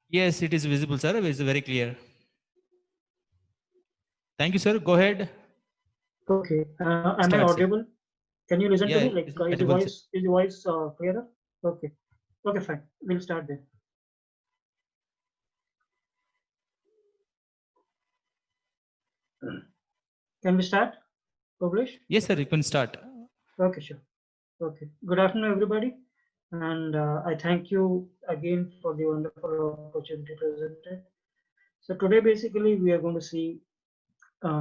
Yes, it is visible, sir. It's very clear. Thank you, sir. Go ahead. Okay. Am I Start, sir. audible? Can you listen to Yeah, me? Like, it's audible, sir. is the voice clearer? Okay. Okay, fine. We'll start then. Can we start? Publish? Yes, sir. You can start. Okay, sure. Okay. Good afternoon, everybody. And I thank you again for the wonderful opportunity presented. So today, basically, we are going to see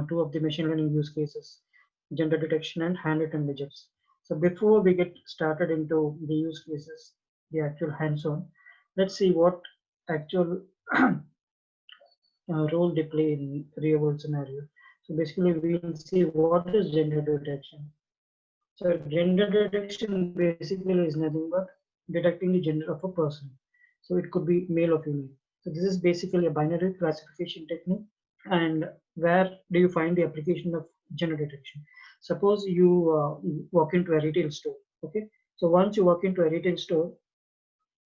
two of the machine learning use cases, gender detection and handwritten legends. So before we get started into the use cases, the actual hands-on, let's see what actual role they play in real world scenario. So basically we'll see what is gender detection. So gender detection basically is nothing but detecting the gender of a person. So it could be male or female. So this is basically a binary classification technique. And where do you find the application of gender detection? Suppose you walk into a retail store. Okay. So once you walk into a retail store,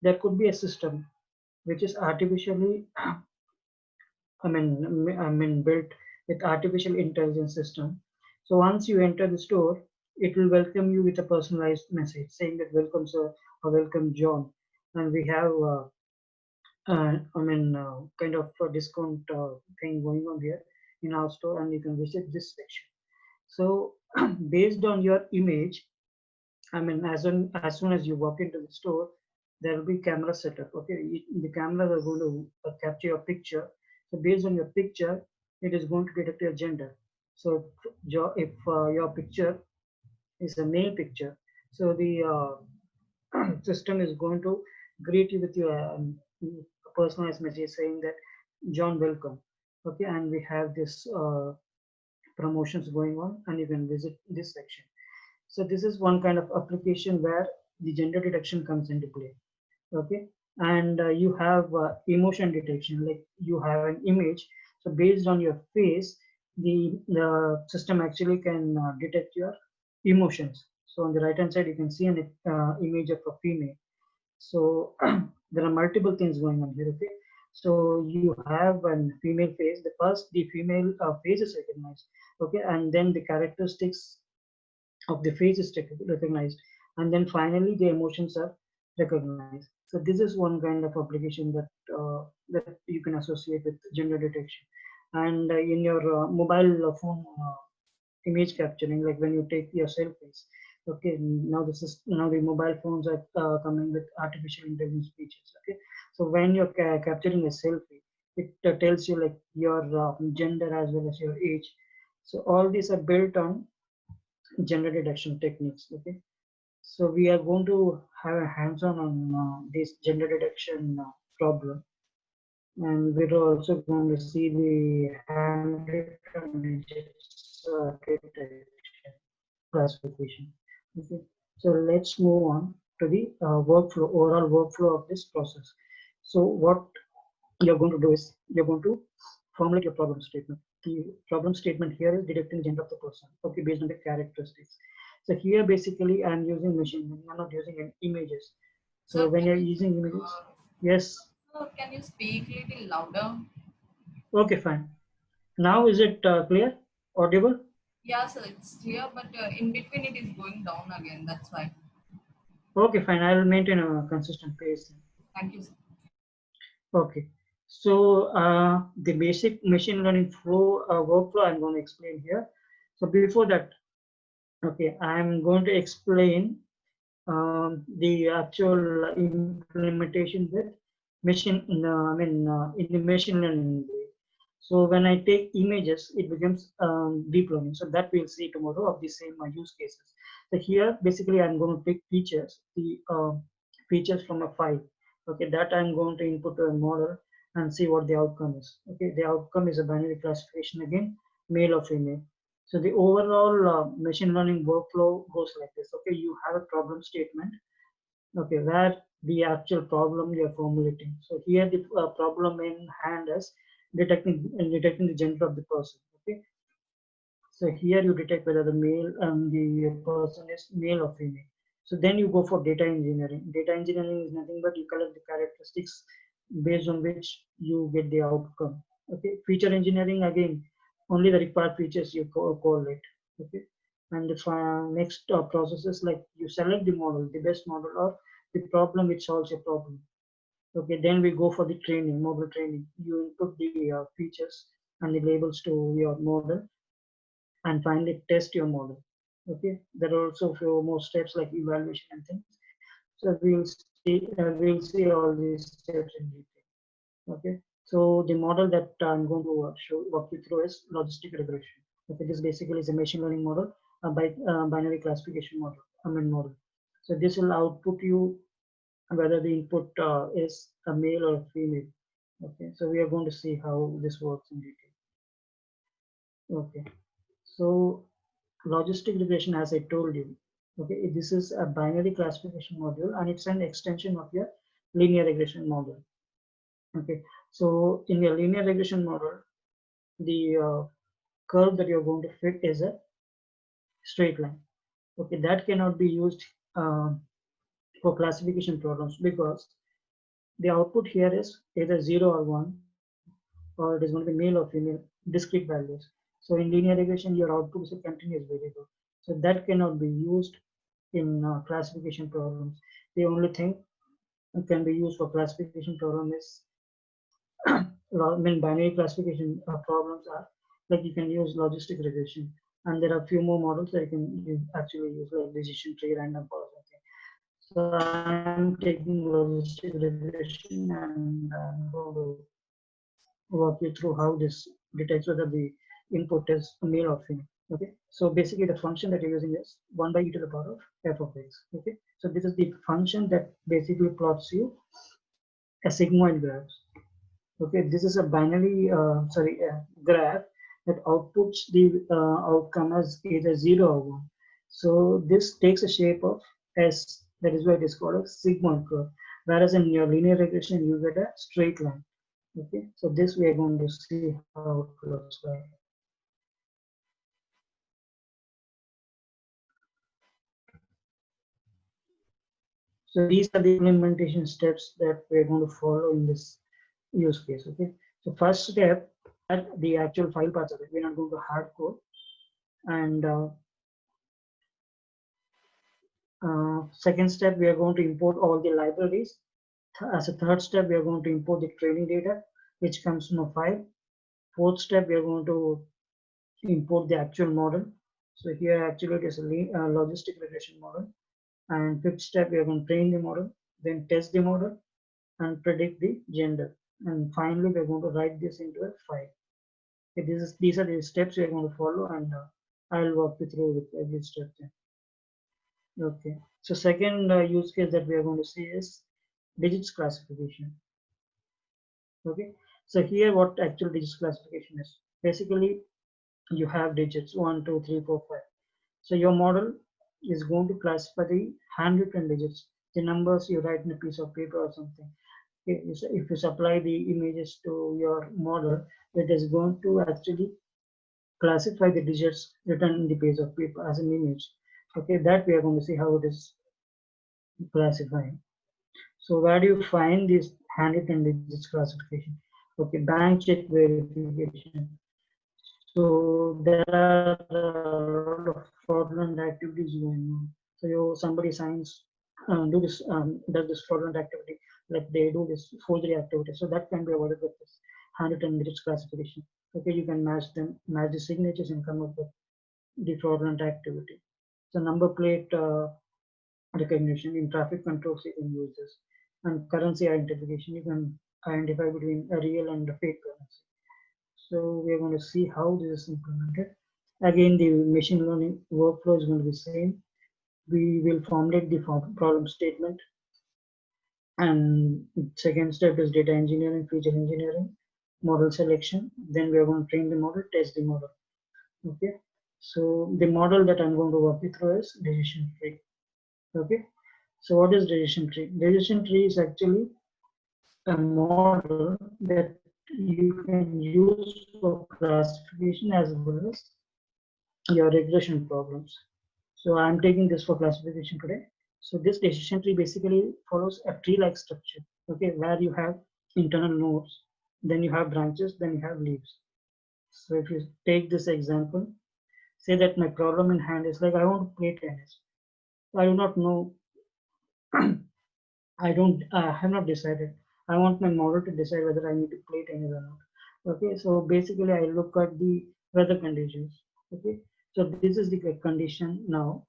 there could be a system which is artificially built with artificial intelligence system. So once you enter the store, it will welcome you with a personalized message saying that welcome sir or welcome John, and we have kind of a discount thing going on here in our store, and you can visit this section. So based on your image, as soon as you walk into the store, there will be camera setup. Okay, the cameras are going to capture your picture. So based on your picture, it is going to detect your gender. So if your picture is a male picture, so the system is going to greet you with your personalized message saying that John, welcome. Okay, and we have this promotions going on, and you can visit this section. So this is one kind of application where the gender detection comes into play. Okay, and you have emotion detection, like you have an image. So based on your face, the system actually can detect your emotions. So on the right hand side, you can see an image of a female. So there are multiple things going on here. Okay, so you have a female face. The first, the female face is recognized. Okay, and then the characteristics of the face is recognized, and then finally the emotions are recognized. So this is one kind of application that you can associate with gender detection. And in your mobile phone image capturing, like when you take your selfies. Okay, now this is now the mobile phones are coming with artificial intelligence features. Okay, so when you're capturing a selfie, it tells you like your gender as well as your age. So all these are built on gender detection techniques. Okay, so we are going to have a hands-on this gender detection problem, and we're also going to see the handwritten detection classification. Okay, so let's move on to the overall workflow of this process. So what you're going to do is you're going to formulate your problem statement. The problem statement here is detecting gender of the person, okay, based on the characteristics. So here basically I'm using machine learning. I'm not using any images. So Sir, when can you're you using images, yes, speak a little louder? okay, fine. Now is it clear, audible? Yeah, sir, it's clear, but in between it is going down again. That's why. Okay, fine. I will maintain a consistent pace. Thank you, sir. Okay. So the basic machine learning flow workflow I'm going to explain here. So before that, okay, I'm going to explain the actual implementation with in the machine learning way. So when I take images, it becomes deep learning. So that we'll see tomorrow of the same use cases. So here, basically, I'm going to take features, the features from a file. Okay, that I'm going to input to a model and see what the outcome is. Okay, the outcome is a binary classification again, male or female. So the overall machine learning workflow goes like this. Okay, you have a problem statement. Okay, where the actual problem you're formulating. So here the problem in hand is detecting the gender of the person. Okay, so here you detect whether the male the person is male or female. So then you go for data engineering. Data engineering is nothing but you collect the characteristics based on which you get the outcome. Okay, feature engineering, again, only the required features you call it. Okay, and the next process is like you select the model, the best model, or the problem which solves your problem. Okay, then we go for the training, model training. You input the features and the labels to your model, and finally test your model. Okay, there are also a few more steps like evaluation and things. So we'll see all these steps in detail. Okay, so the model that I'm going to walk you through is logistic regression. Okay, this basically is a machine learning model, by binary classification model, model. So this will output you whether the input is a male or a female. Okay, so we are going to see how this works in detail. Okay, so logistic regression, as I told you, okay, this is a binary classification module and it's an extension of your linear regression model. Okay, so in your linear regression model, the curve that you're going to fit is a straight line. Okay, that cannot be used for classification problems because the output here is either 0 or 1, or it is going to be male or female, discrete values. So in linear regression, your output is a continuous variable. So that cannot be used in classification problems. The only thing that can be used for classification problem is binary classification problems are like you can use logistic regression, and there are a few more models that you actually use like decision tree, random forest. So I'm taking logistic regression and I'm going to walk you through how this detects whether the input is male or female. Okay, so basically the function that you're using is 1 by e to the power of f of x. Okay, so this is the function that basically plots you a sigmoid graph. Okay, this is a binary graph that outputs the outcome as either 0 or 1. So this takes a shape of S, that is why it is called a sigmoid curve, whereas in your linear regression you get a straight line. Okay, so this we are going to see how it looks like. So these are the implementation steps that we're going to follow in this use case. Okay, so first step, the actual file parts of it, we're not going to hard code, and second step, we are going to import all the libraries. As a third step, we are going to import the training data, which comes from a file. Fourth step, we are going to import the actual model. So here actually it is a logistic regression model. And fifth step, we are going to train the model, then test the model and predict the gender. And finally, we are going to write this into a file. Okay, these are the steps we are going to follow, and I'll walk you through with every step. Okay, so second use case that we are going to see is digits classification. Okay, so here what actual digits classification is. Basically, you have digits 1, 2, 3, 4, 5. So your model is going to classify the handwritten digits, the numbers you write in a piece of paper or something. Okay, if you supply the images to your model, it is going to actually classify the digits written in the piece of paper as an image. Okay, that we are going to see how it is classifying. So where do you find this handwritten digits classification? Okay, bank check verification. So there are a lot of fraudulent activities going on. So somebody signs, does this fraudulent activity, like they do this forgery activity. So that can be avoided with this handwritten digits classification. Okay, you can match the signatures and come up with the fraudulent activity. So number plate recognition in traffic controls, you can use this. And currency identification, you can identify between a real and a fake currency. So we're going to see how this is implemented. Again, the machine learning workflow is going to be the same. We will formulate the problem statement. And second step is data engineering, feature engineering, model selection. Then we are going to train the model, test the model. Okay. So the model that I'm going to walk you through is decision tree. Okay. So what is decision tree? Decision tree is actually a model that you can use for classification as well as your regression problems. So I'm taking this for classification today. So this decision tree basically follows a tree-like structure, okay, where you have internal nodes, then you have branches, then you have leaves. So if you take this example, say that my problem in hand is like I want to play tennis. I do not know. I have not decided. I want my model to decide whether I need to play tennis or not. Okay, so basically I look at the weather conditions. Okay, so this is the condition now.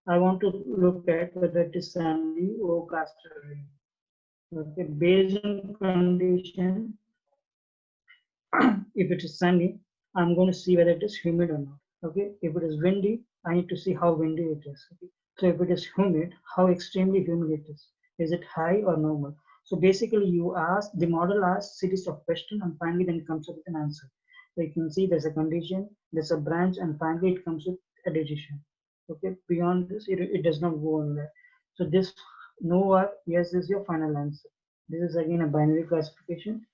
I want to look at whether it is sunny, overcast, or rain. Okay, based on condition, if it is sunny, I'm going to see whether it is humid or not. Okay, if it is windy, I need to see how windy it is. Okay, so if it is humid, how extremely humid it is. Is it high or normal? So basically, you ask the model asks series of questions, and finally then it comes up with an answer. So you can see there's a condition, there's a branch, and finally it comes with a decision. Okay, beyond this, it does not go on there. So this no or yes is your final answer. This is again a binary classification.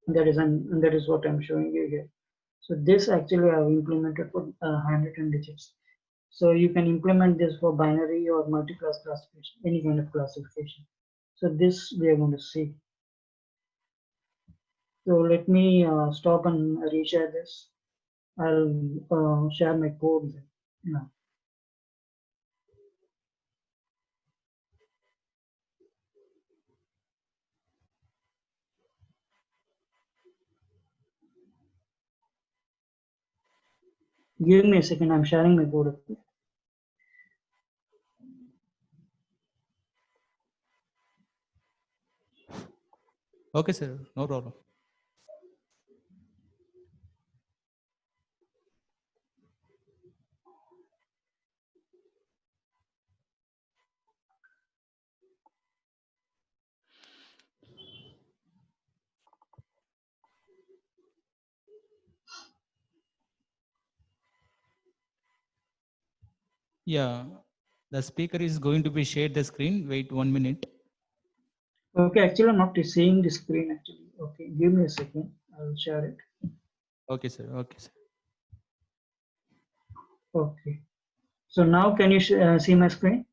That is what I'm showing you here. So this actually I've implemented for handwritten digits. So you can implement this for binary or multi-class classification, any kind of classification. So this we are going to see. So let me stop and reshare this. I'll share my code now. Give me a second. I'm sharing my code. Okay, sir. No problem. Yeah, the speaker is going to be shared the screen. Wait 1 minute. Okay, actually I'm not seeing the screen actually. Okay, give me a second. I'll share it. Okay, sir. Okay, sir. Okay. So now can you see my screen?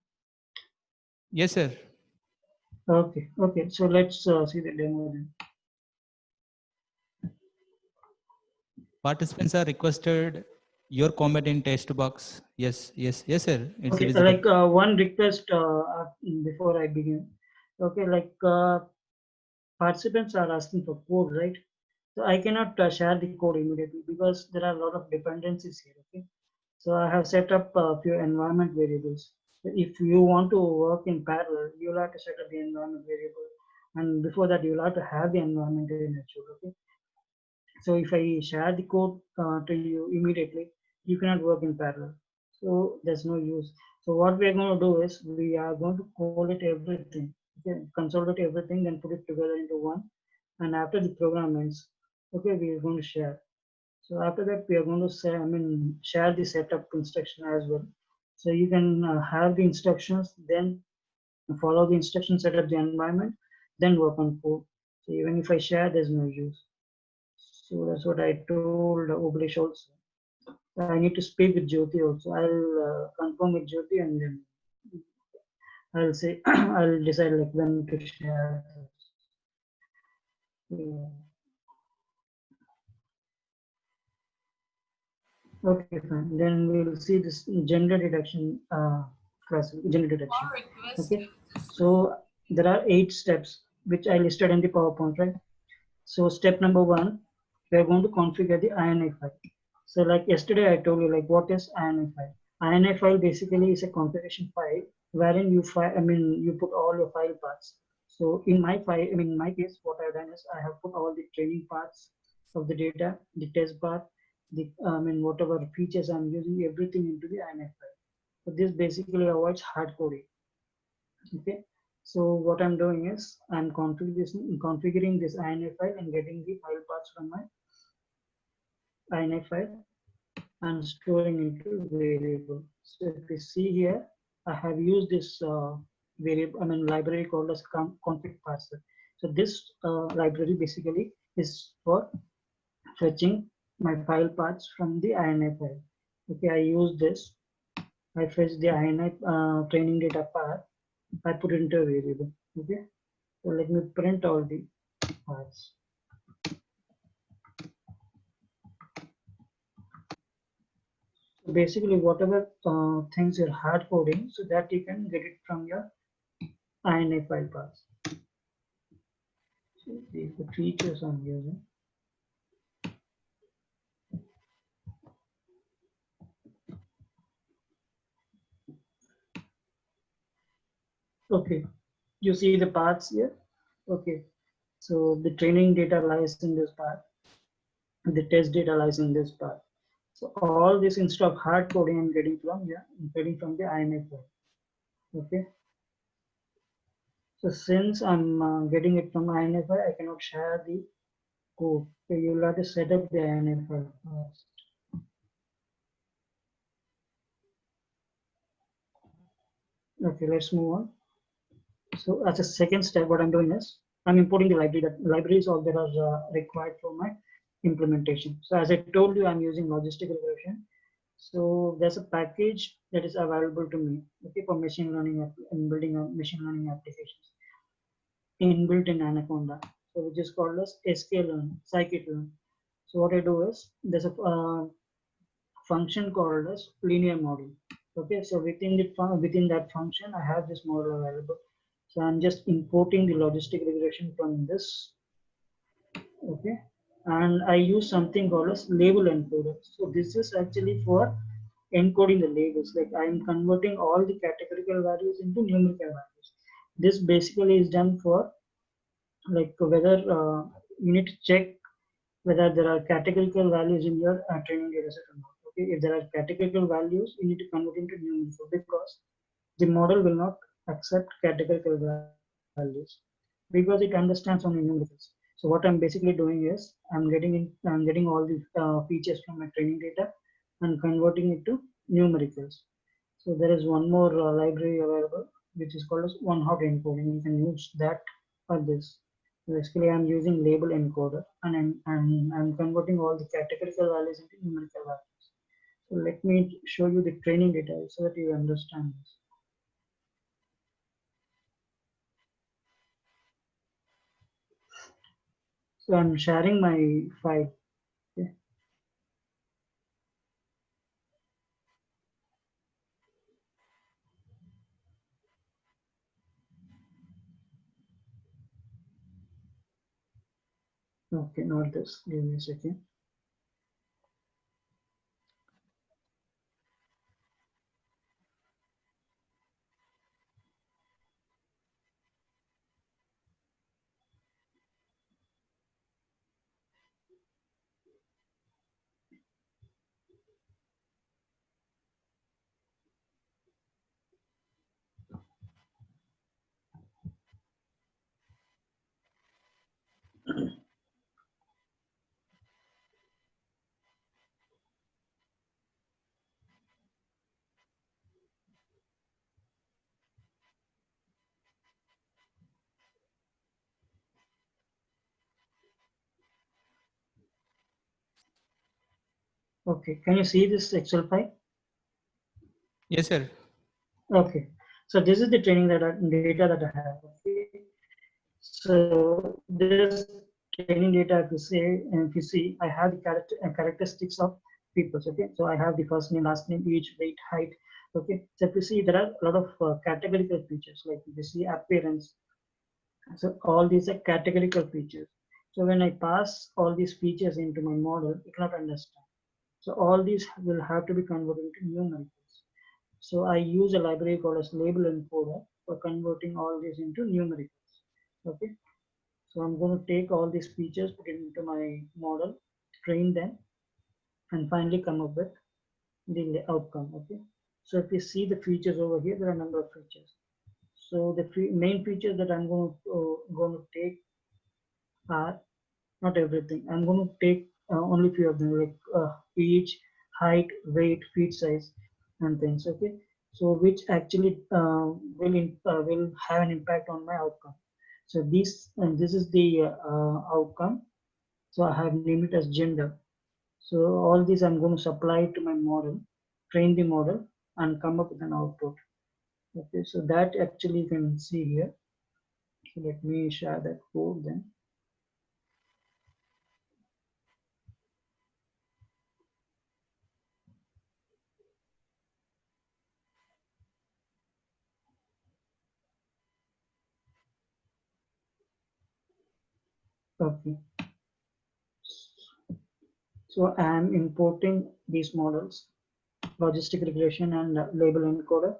Yes, sir. Okay, okay. So let's see the demo then. Participants are requested your comment in text box. Yes, yes, yes, sir. It's Okay, visible. like one request before I begin. Okay, like participants are asking for code, right? So I cannot share the code immediately because there are a lot of dependencies here. Okay, so I have set up a few environment variables. So if you want to work in parallel, you'll have to set up the environment variable, and before that, you'll have to have the environment in Azure. Okay, so if I share the code to you immediately, you cannot work in parallel. So there's no use. So what we are going to do is we are going to collate everything, okay, consolidate everything, then put it together into one. And after the program ends, okay, we are going to share. So after that, we are going to say, share the setup instruction as well. So you can have the instructions, then follow the instructions, set up the environment, then work on code. So even if I share, there's no use. So that's what I told Oblesh also. I need to speak with Jyoti also. I'll confirm with Jyoti and then I'll say I'll decide like when to share. Yeah. Okay, fine. Then we'll see this gender detection class, gender detection. Or request Okay. So there are 8 steps which I listed in the PowerPoint, right? So step number 1, we are going to configure the INI file. So like yesterday I told you like what is INI file. INI file basically is a configuration file wherein you put all your file paths. So in my file, in my case, what I've done is I have put all the training parts of the data, the test path, the whatever features I'm using, everything into the INI file. So this basically avoids hard coding. Okay. So what I'm doing is I'm configuring this INI file and getting the file paths from my INI file and storing into variable. So if you see here, I have used this variable, library called as config parser. So this library basically is for fetching my file paths from the INI file. Okay, I use this. I fetch the INI training data path. I put it into a variable. Okay, so let me print all the paths. So basically, whatever things you're hard coding, so that you can get it from your INI file paths. So these are the features I'm using. Okay, you see the paths here. Okay, so the training data lies in this path, the test data lies in this path. So all this instead of hard coding, I'm getting from the INI file. Okay. So since I'm getting it from INI file, I cannot share the code. So you'll have to set up the INI file first. Okay, let's move on. So as a second step, what I'm doing is I'm importing the library. That libraries all that are required for my implementation. So as I told you, I'm using logistic regression. So there's a package that is available to me, okay, for machine learning and building a machine learning applications inbuilt in Anaconda. So which is called as sklearn, scikit-learn. So what I do is there's a function called as linear model. Okay, so within that function, I have this model available. So I'm just importing the logistic regression from this. Okay, and I use something called as label encoder. So this is actually for encoding the labels. Like I'm converting all the categorical values into numerical values. This basically is done for like whether you need to check whether there are categorical values in your training data set or not. Okay, if there are categorical values, you need to convert into numerical because the model will not accept categorical values because it understands only numericals. So what I'm basically doing is I'm getting all the features from my training data and converting it to numericals. So there is one more library available which is called as one-hot encoding. You can use that for this. Basically, I'm using label encoder and I'm converting all the categorical values into numerical values. So let me show you the training data so that you understand this. So I'm sharing my file. Okay. Okay, not this. Give me a second. Okay, can you see this Excel file? Yes, sir. Okay, so this is the training data that I have. Okay, so this training data, if you see, I have the characteristics of people. Okay, so I have the first name, last name, age, weight, height. Okay, so if you see, there are a lot of categorical features like if you see appearance. So all these are categorical features. So when I pass all these features into my model, it cannot understand. So all these will have to be converted into numericals. So I use a library called as label encoder for converting all these into numericals. Okay. So I'm going to take all these features, put it into my model, train them, and finally come up with the outcome. Okay. So if you see the features over here, there are a number of features. So the main features that I'm going to take are not everything. I'm going to take only few of them like age, height, weight, feet size, and things. Okay, so which actually will have an impact on my outcome. So this is the outcome. So I have named it as gender. So all these I'm going to supply to my model, train the model, and come up with an output. Okay, so that actually you can see here. So let me share that code then. Okay. So I am importing these models, logistic regression and label encoder.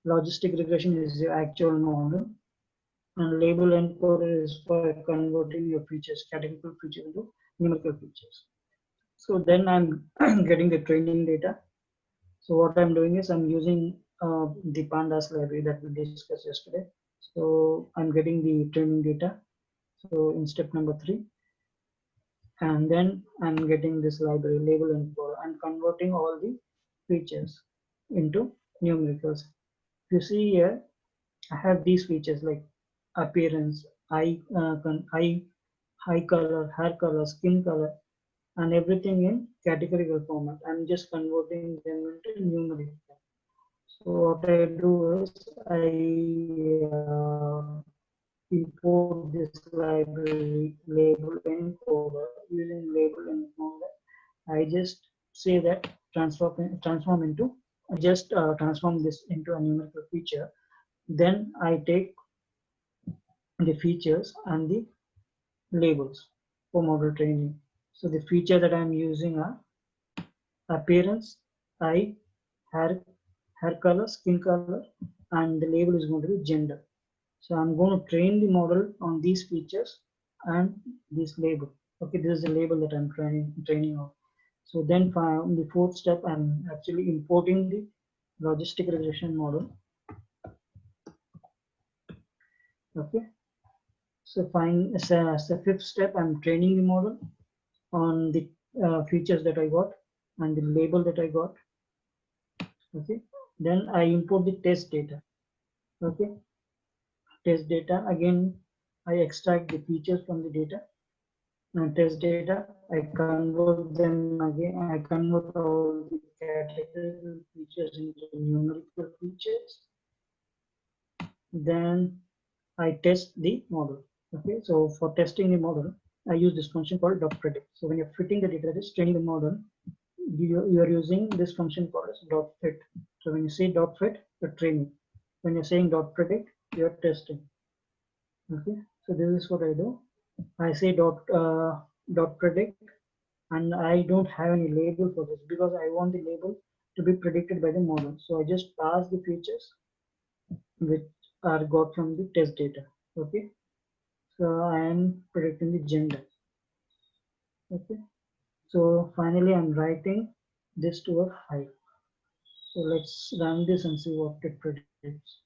Logistic regression is the actual model, and label encoder is for converting your features, categorical features into numerical features. So then I'm getting the training data. So what I'm doing is I'm using the pandas library that we discussed yesterday. So I'm getting the training data. So in step number 3, and then I'm getting this library label encoder and converting all the features into numericals. If you see here, I have these features like appearance, eye color, hair color, skin color, and everything in categorical format. I'm just converting them into numerical. So what I do is I import this library label encoder. Using label encoder, I just say that transform into just transform this into a numerical feature. Then I take the features and the labels for model training. So the feature that I'm using are appearance, eye, hair, hair color, skin color, and the label is going to be gender. So I'm going to train the model on these features and this label. Okay, this is the label that I'm training on. So then in the fourth step, I'm actually importing the logistic regression model. Okay, so fine. As the fifth step, I'm training the model on the features that I got and the label that I got. Okay, then I import the test data. Okay, test data again. I extract the features from the data test data. I convert them again. I convert all the categorical features into numerical features. Then I test the model. Okay, so for testing the model, I use this function called dot predict. So when you're fitting the data, just training the model, you are using this function called as dot fit. So when you say dot fit, you're training. When you're saying dot predict, you're testing. Okay, so this is what I do. I say dot predict, and I don't have any label for this because I want the label to be predicted by the model. So I just pass the features which are got from the test data. Okay, so I am predicting the gender. Okay, so finally I'm writing this to a file. So let's run this and see what it predicts.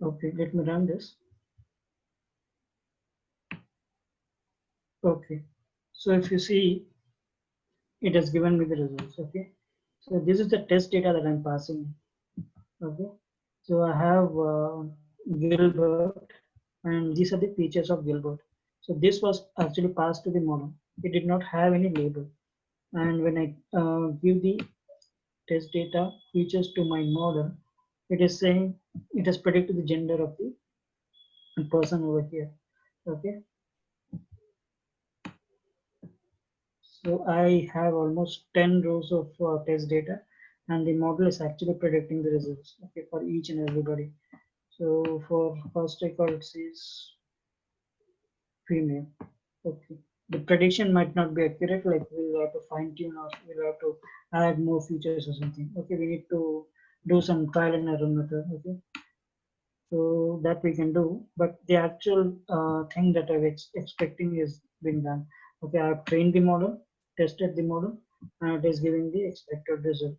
Okay, let me run this. Okay, so if you see, it has given me the results. Okay, so this is the test data that I'm passing. Okay, so I have Gilbert, and these are the features of Gilbert. So this was actually passed to the model. It did not have any label, and when I give the test data features to my model, it is saying it has predicted the gender of the person over here. Okay, so I have almost 10 rows of test data, and the model is actually predicting the results. Okay, for each and everybody. So for first record, it says female. Okay. The prediction might not be accurate, like we'll have to fine tune or we'll have to add more features or something. Okay, we need to do some trial and error method. Okay, so that we can do, but the actual thing that I was expecting is being done. Okay, I have trained the model, tested the model, and it is giving the expected result.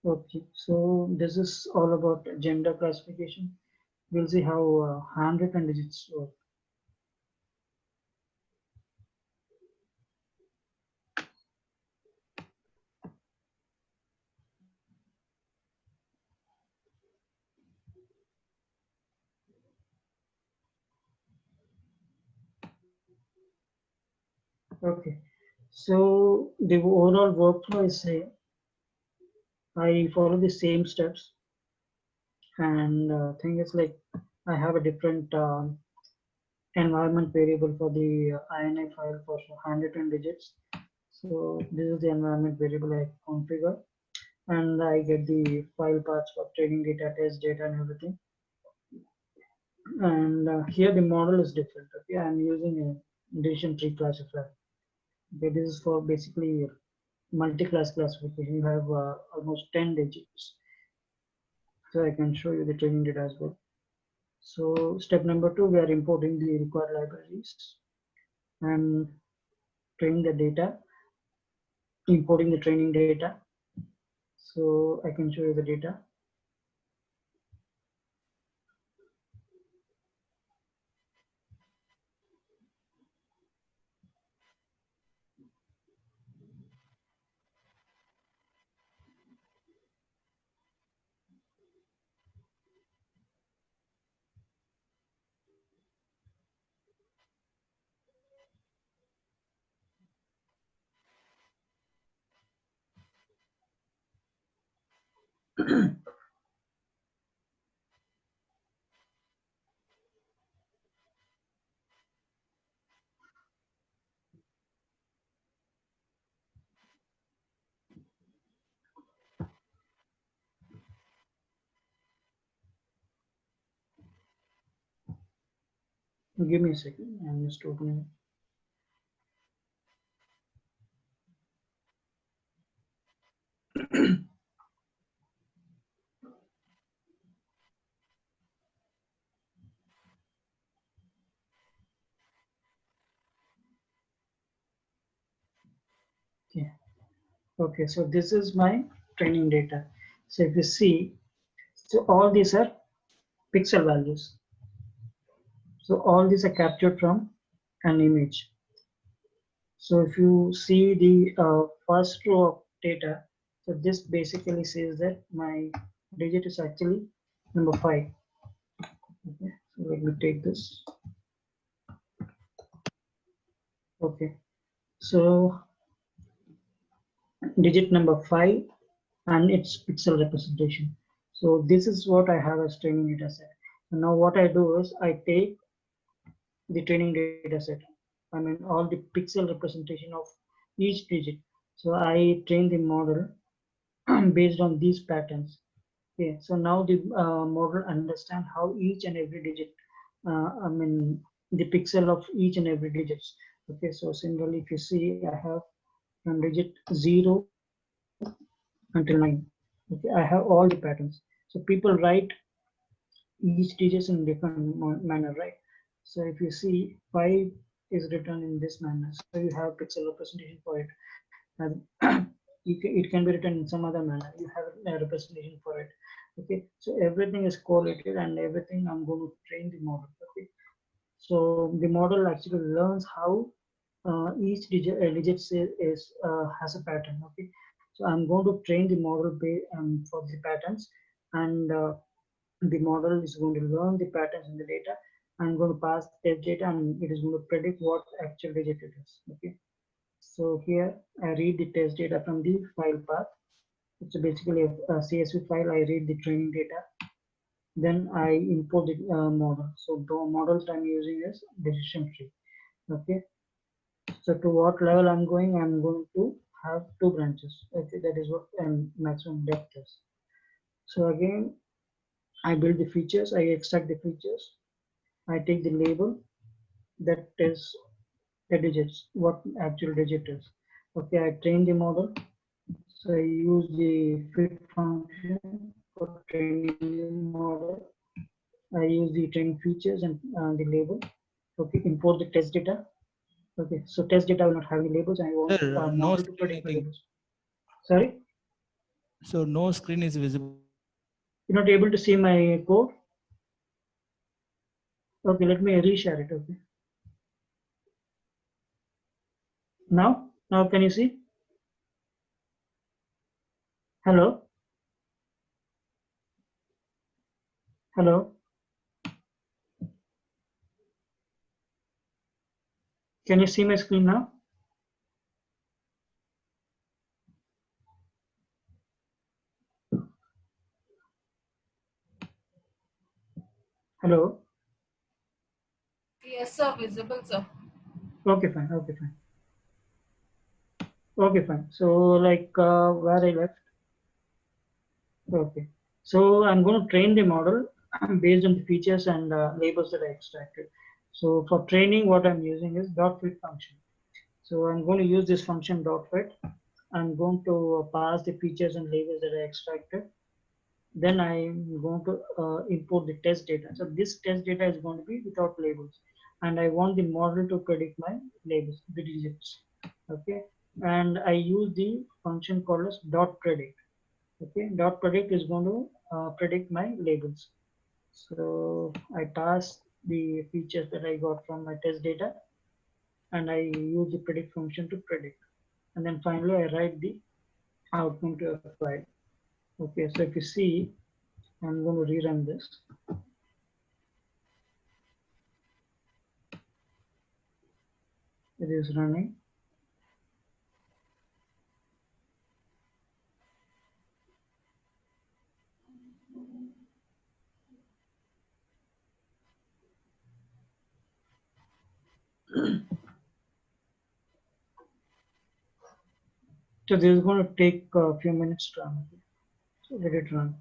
Okay, so this is all about gender classification. We'll see how handwritten digits work. Okay. So the overall workflow is same. I follow the same steps, and thing is like I have a different environment variable for the INI file for handwritten digits. So this is the environment variable I configure, and I get the file paths for training data, test data, and everything. And here the model is different. Okay, I'm using a decision tree classifier. Okay, this is for basically multi-class classification. You have almost 10 digits. So I can show you the training data as well. So step number 2, we are importing the required libraries and training the data, importing the training data. So I can show you the data. Give me a second. I'm just opening. Okay. Okay. So this is my training data. So if you see, so all these are pixel values. So all these are captured from an image. So if you see the first row of data, so this basically says that my digit is actually number 5. Okay, so let me take this. Okay, so digit number 5 and its pixel representation. So this is what I have as training data set. So now what I do is I take the training data set. I mean all the pixel representation of each digit. So I train the model based on these patterns. Okay, so now the model understand how each and every digit, I mean the pixel of each and every digits. Okay, so similarly, if you see, I have from digit 0 until 9. Okay, I have all the patterns. So people write each digits in different manner, right? So if you see 5 is written in this manner, so you have pixel representation for it. And it can be written in some other manner. You have a representation for it. Okay, so everything is correlated and everything I'm going to train the model. Okay, so the model actually learns how each digit has a pattern. Okay, so I'm going to train the model for the patterns, and the model is going to learn the patterns in the data. I'm going to pass test data, and it is going to predict what actual digit it is. Okay, so here I read the test data from the file path. It's basically a CSV file. I read the training data. Then I import the model. So the models I'm using is decision tree. Okay. So to what level I'm going to have 2 branches. Okay, that is what maximum depth is. So again, I build the features. I extract the features. I take the label that is the digits, what actual digit is. Okay, I train the model. So I use the fit function for training the model. I use the training features and the label. Okay, import the test data. Okay, so test data will not have any labels. I want Sir, no model to screen, I predict the think. labels. Sorry, So no screen is visible. you're not able to see my code. Okay, let me reshare it. Okay, now can you see? Hello, hello. Can you see my screen now? visible, sir. Okay, fine. Okay, fine. Okay, fine. So like where I left. Okay. So I'm going to train the model based on the features and labels that I extracted. So for training, what I'm using is .fit function. So I'm going to use this function .fit. I'm going to pass the features and labels that I extracted. Then I'm going to import the test data. So this test data is going to be without labels. And I want the model to predict my labels, the digits. Okay. And I use the function called as .predict. Okay. .predict is going to predict my labels. So I pass the features that I got from my test data, and I use the predict function to predict. And then finally I write the outcome to a file. Okay, so if you see, I'm going to rerun this. It is running. So this is going to take a few minutes to run. So let it run.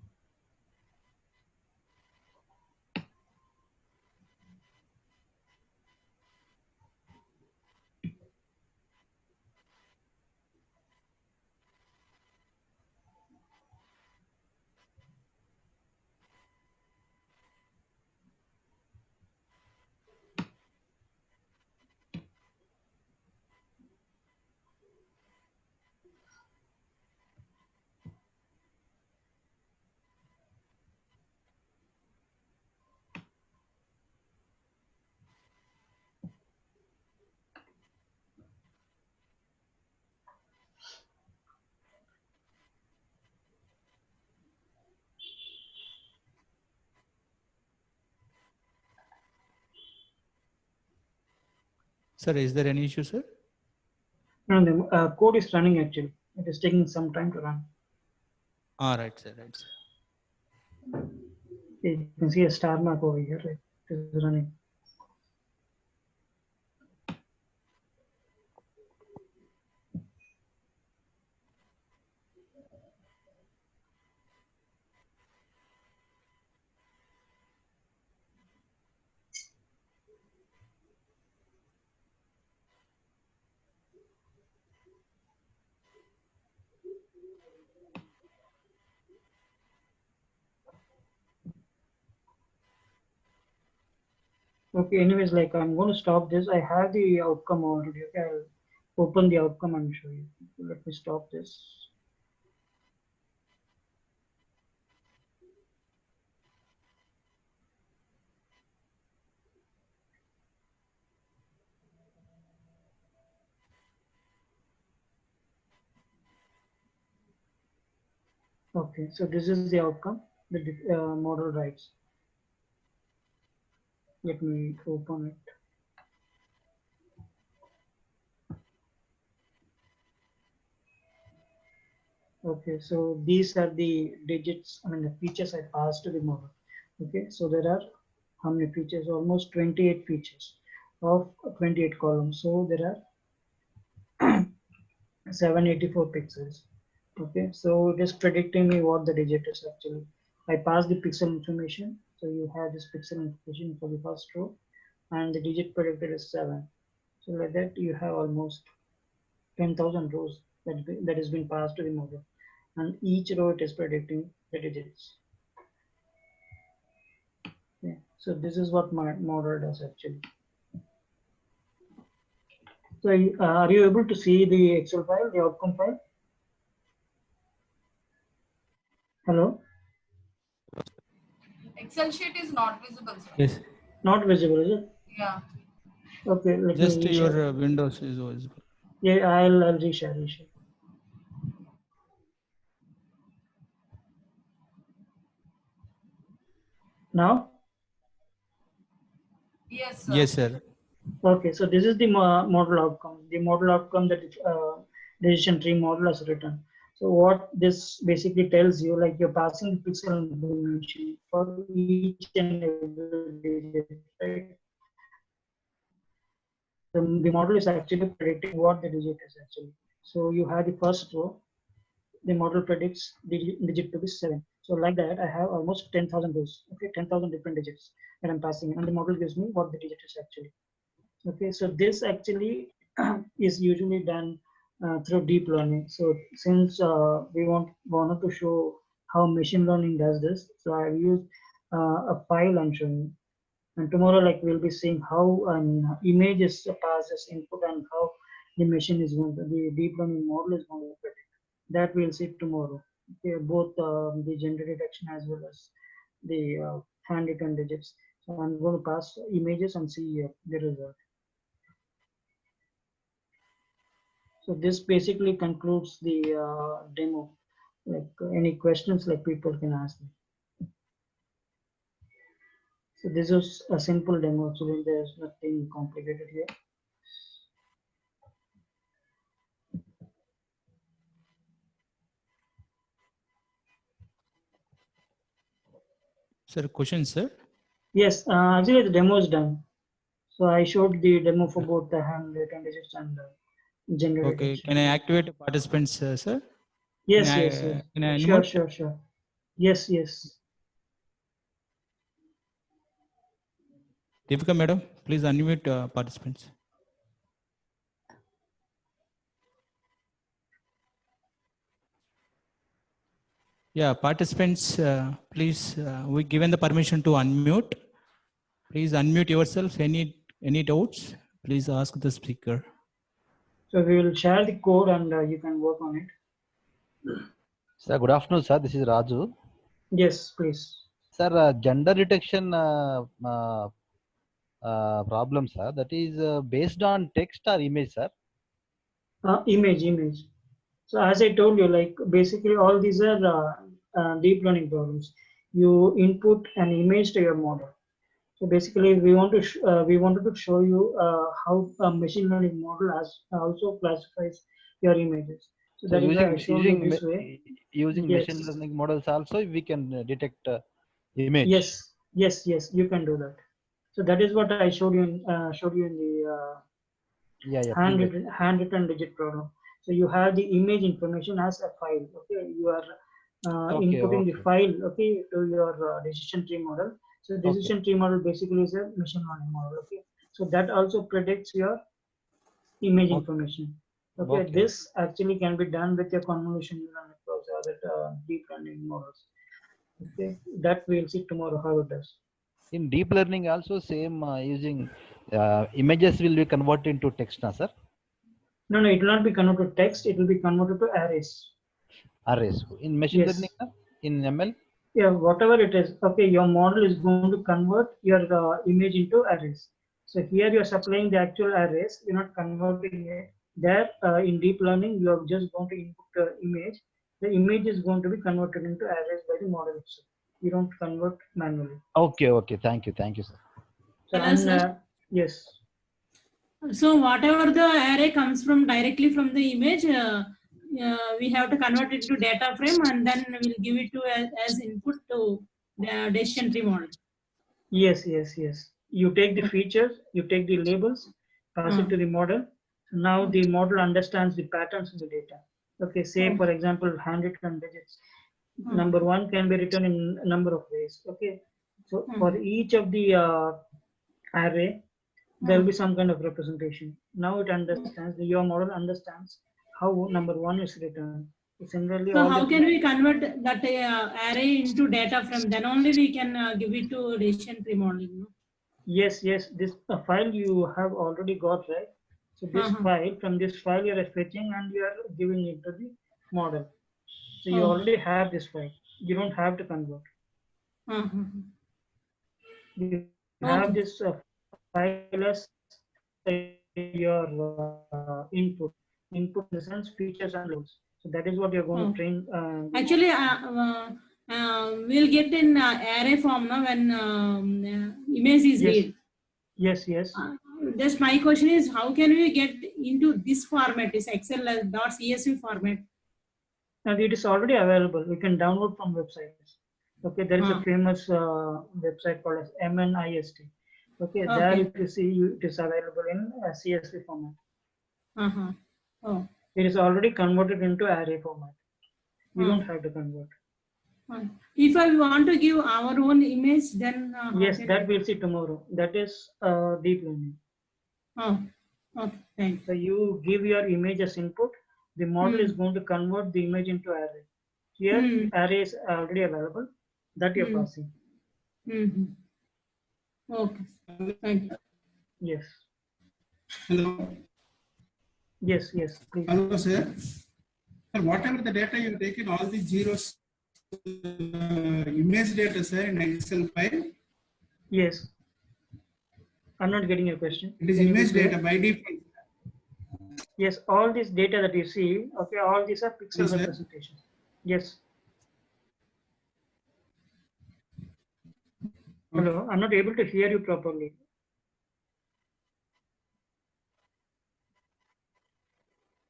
Sir, is there any issue, sir? No, the code is running actually. It is taking some time to run. All right, sir. Right, sir. You can see a star mark over here, right? It is running. Okay, anyways, like I'm going to stop this. I have the outcome already. Okay, I'll open the outcome and show you. Let me stop this. Okay, so this is the outcome the model writes. Let me open it. Okay, so these are the digits, I mean the features I passed to the model. Okay, so there are how many features? Almost 28 features of 28 columns. So there are 784 pixels. Okay, so it is predicting me what the digit is actually. I pass the pixel information. So you have this pixel information for the first row, and the digit predicted is 7. So like that, you have almost 10,000 rows that has been passed to the model, and each row it is predicting the digits. Yeah. So this is what my model does actually. So are you able to see the Excel file, the outcome file? Hello? Excel sheet is not visible, sir. Yes. Not visible, is it? Yeah. Okay, let Just me reshare. your Windows is visible. Yeah, I'll reshare. Now? Yes, sir. Yes, sir. Okay, so this is the model outcome. The model outcome that decision tree model has written. So what this basically tells you, like you're passing the pixel information for each and every digit, right? the model is actually predicting what the digit is actually. So you have the first row, the model predicts digit to be 7. So like that, I have almost 10,000 rows, okay, 10,000 different digits that I'm passing in, and the model gives me what the digit is actually. Okay, so this actually is usually done through deep learning. So since we wanted to show how machine learning does this, so I've used a file I'm showing. And tomorrow, like we'll be seeing how an image is passed as input and how the machine is going to, the deep learning model is going to predict. That we'll see tomorrow. Okay, both the gender detection as well as the handwritten digits. So I'm going to pass images and see the result. So this basically concludes the demo. Like any questions, like people can ask me. So this is a simple demo. Actually, there's nothing complicated here. Sir, question, sir. Yes, actually the demo is done. So I showed the demo for both the handwritten digits and gender Okay, detection. can I activate participants, sir? Yes, Can I, yes, yes. Can I Sure, unmute? sure, sure. Yes, yes. Deepika madam, please unmute participants. Yeah, participants, please, we given the permission to unmute. Please unmute yourself. Any doubts? Please ask the speaker. So we will share the code and you can work on it. Sir, good afternoon, sir. This is Raju. Yes, please. Sir, gender detection problem, sir. That is based on text or image, sir. Image. So as I told you, like basically all these are deep learning problems. You input an image to your model. So basically, we wanted to show you how a machine learning model has also classifies your images. So So that is why I showed you this way. using Yes. machine learning models also we can detect image. Yes, you can do that. So that is what I showed you in the handwritten digit problem. So you have the image information as a file. Okay, you are inputting the file, okay, to your decision tree model. So decision tree model basically is a machine learning model. Okay, so that also predicts your image information. Okay, this actually can be done with your convolution neural networks or that deep learning models. Okay, that we'll see tomorrow how it does. In deep learning also same using images will be converted into text, na, sir? No, it will not be converted to text. It will be converted to arrays. Arrays. In machine learning, in ML? Yeah, whatever it is. Okay, your model is going to convert your image into arrays. So here you are supplying the actual arrays. You're not converting it. There in deep learning, you are just going to input the image. The image is going to be converted into arrays by the model itself. You don't convert manually. Okay. Thank you, sir. So, and, yes. So whatever the array comes from directly from the image, we have to convert it to data frame and then we'll give it to as input to the decision tree model. Yes. You take the features, you take the labels, pass it to the model. Now the model understands the patterns in the data. Okay, say for example, handwritten digits. Number one can be written in a number of ways. Okay, so for each of the array, there will be some kind of representation. Now it understands, your model understands how number one is written. Similarly, so how can we convert that array into data frame? Then only we can give it to decision tree modeling. No? Yes, this file you have already got, right? So this file, from this file you are fetching and you are giving it to the model. So you already have this file. You don't have to convert. You have this file as your input in the sense features and labels. So that is what you're going to train. Actually, we'll get in array form now when image is read. Yes. Just my question is, how can we get into this format, this Excel.csv format? And it is already available. You can download from websites. Okay, there is a famous website called as MNIST. Okay, there Okay. if you see, it is available in CSV format. Uh-huh. Oh. It is already converted into array format. You don't have to convert. If I want to give our own image, then how Yes, can that I- we'll see tomorrow. That is deep learning. Oh, okay, thank So you give your image as input. The model is going to convert the image into array. Here, you. array is already available. That you're passing. Okay, thank you. Yes. Hello. Yes, please. Hello, sir. Sir, whatever the data you taken, all the zeros, image data, sir, in Excel file. Yes. I'm not getting your question. It is Can you image be clear? data by default. Yes, all this data that you see, okay, all these are pixel Yes, sir. representations. Yes. Hello, I'm not able to hear you properly.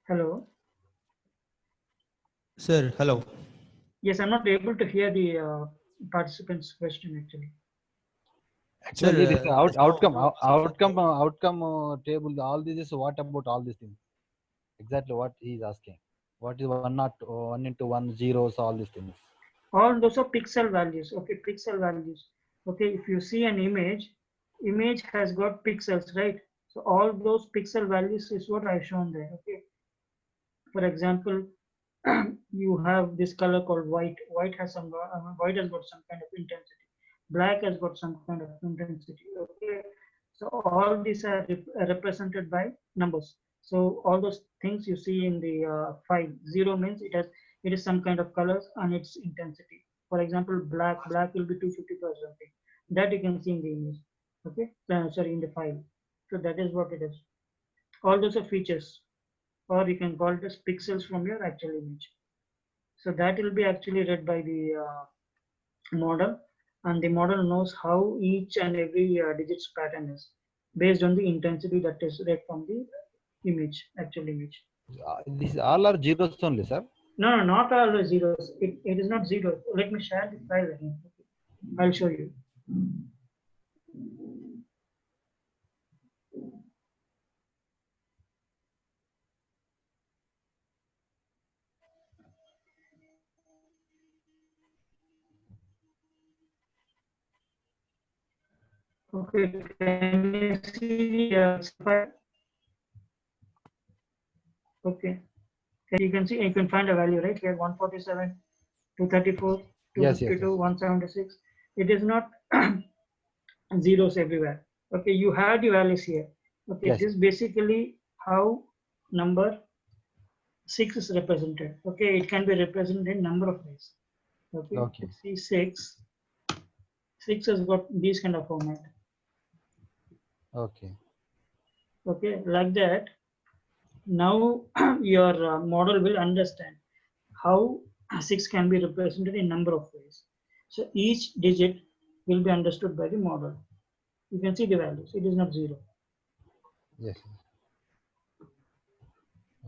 Hello. Sir, hello. Yes, I'm not able to hear the participant's question actually. Actually, Sir, this outcome table, all this is what about all these things? Exactly what he is asking. What is 1 into 1 zeros, all these things. All those are pixel values. Okay, pixel values. Okay, if you see an image has got pixels, right? So all those pixel values is what I've shown there. Okay. For example, you have this color called white. White has got some kind of intensity. Black has got some kind of intensity. Okay. So all these are represented by numbers. So all those things you see in the file, 0 means it is some kind of colors and its intensity. For example, black will be 250 or something. That you can see in the image. Okay, sorry, in the file. So that is what it is. All those are features, or you can call it as pixels from your actual image. So that will be actually read by the model, and the model knows how each and every digits pattern is based on the intensity that is read from the image, actual image. These all are zeros only, sir. No, not all the zeros. It is not zero. Let me share the file again. I'll show you. Okay, can you see the file? Okay. You can see, you can find a value right here, 147, 234, 252, 176. It is not zeros everywhere. Okay, you had your values here. Okay, Yes. this is basically how number 6 is represented. Okay, it can be represented in number of ways. Okay. See 6 has got this kind of format. Okay. Okay, like that. Now your model will understand how 6 can be represented in number of ways. So each digit will be understood by the model. You can see the values. It is not zero. Yes.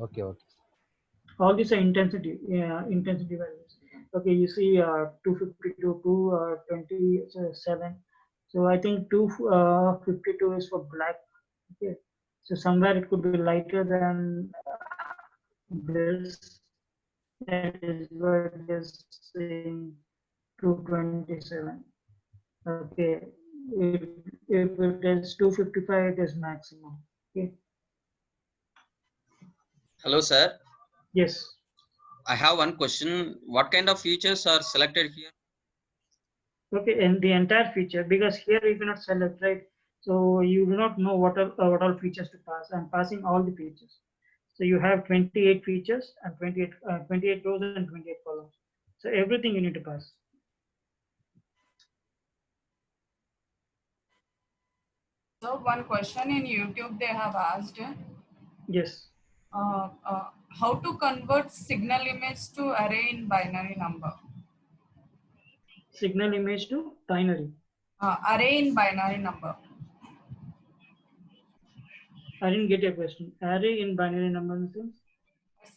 Okay. All these are intensity values. Okay, you see 252 to 27. So I think 252 is for black. Okay, so somewhere it could be lighter than this. That is what it is saying 227. Okay, if it is 255, it is maximum. Okay. Hello, sir. Yes. I have one question. What kind of features are selected here? Okay, and the entire feature, because here you cannot select, right? So you do not know what all features to pass. I'm passing all the features. So you have 28 features and 28 rows and 28 columns. So everything you need to pass. So one question in YouTube they have asked, Yes. how to convert signal image to array in binary number? Signal image to binary. Array in binary number. I didn't get your question. Array in binary number in the sense?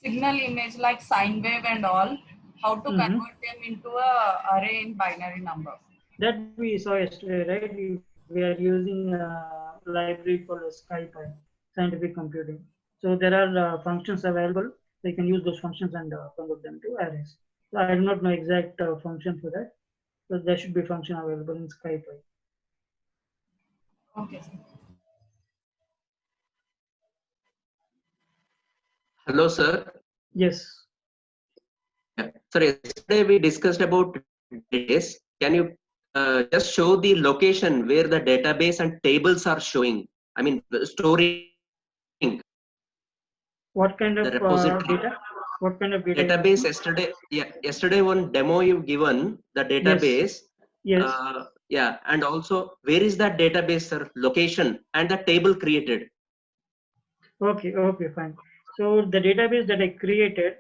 Signal image like sine wave and all, how to convert them into a array in binary number? That we saw yesterday, right? You we are using a library called SciPy, scientific computing. So there are functions available. So you can use those functions and convert them to arrays. So I do not know exact function for that. So there should be function available in SciPy. Okay, sir. Hello, sir. Yes. Sir, yesterday we discussed about database. Can you just show the location where the database and tables are showing? I mean, storing What kind of the repository. data? What kind of data? Database yesterday, yeah, yesterday one demo you've given the database. Yes. Yeah, and also where is that database, sir? Location and the table created. Okay, okay, fine. So the database that I created,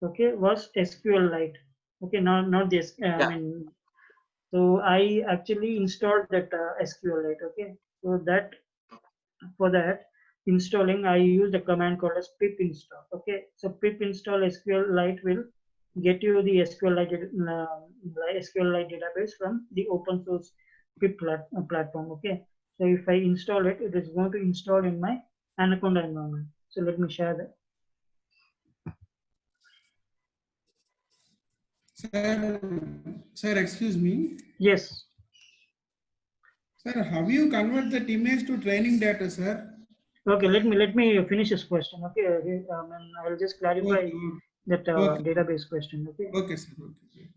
okay, was SQLite. Okay, not this. I Yeah. mean, so I actually installed that SQLite. Okay, so that for that installing, I used a command called as pip install. Okay, so pip install SQLite will get you the SQLite database from the open source pip platform. Okay, so if I install it, it is going to install in my Anaconda environment. So let me share that. Sir, excuse me. Yes. Sir, how you convert that image to training data, sir? Okay, let me finish this question. Okay, and I'll just clarify Okay, that okay. database question. Okay. Okay, sir. Okay, great.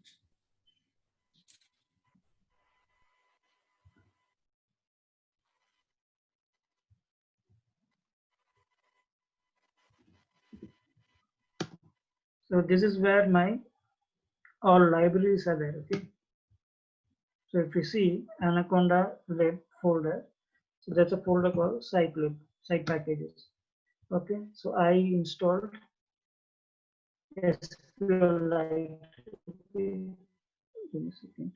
So this is where my all libraries are there. Okay. So if you see Anaconda lib folder, so that's a folder called site packages. Okay, so I installed SQLite. Okay. Give me a second.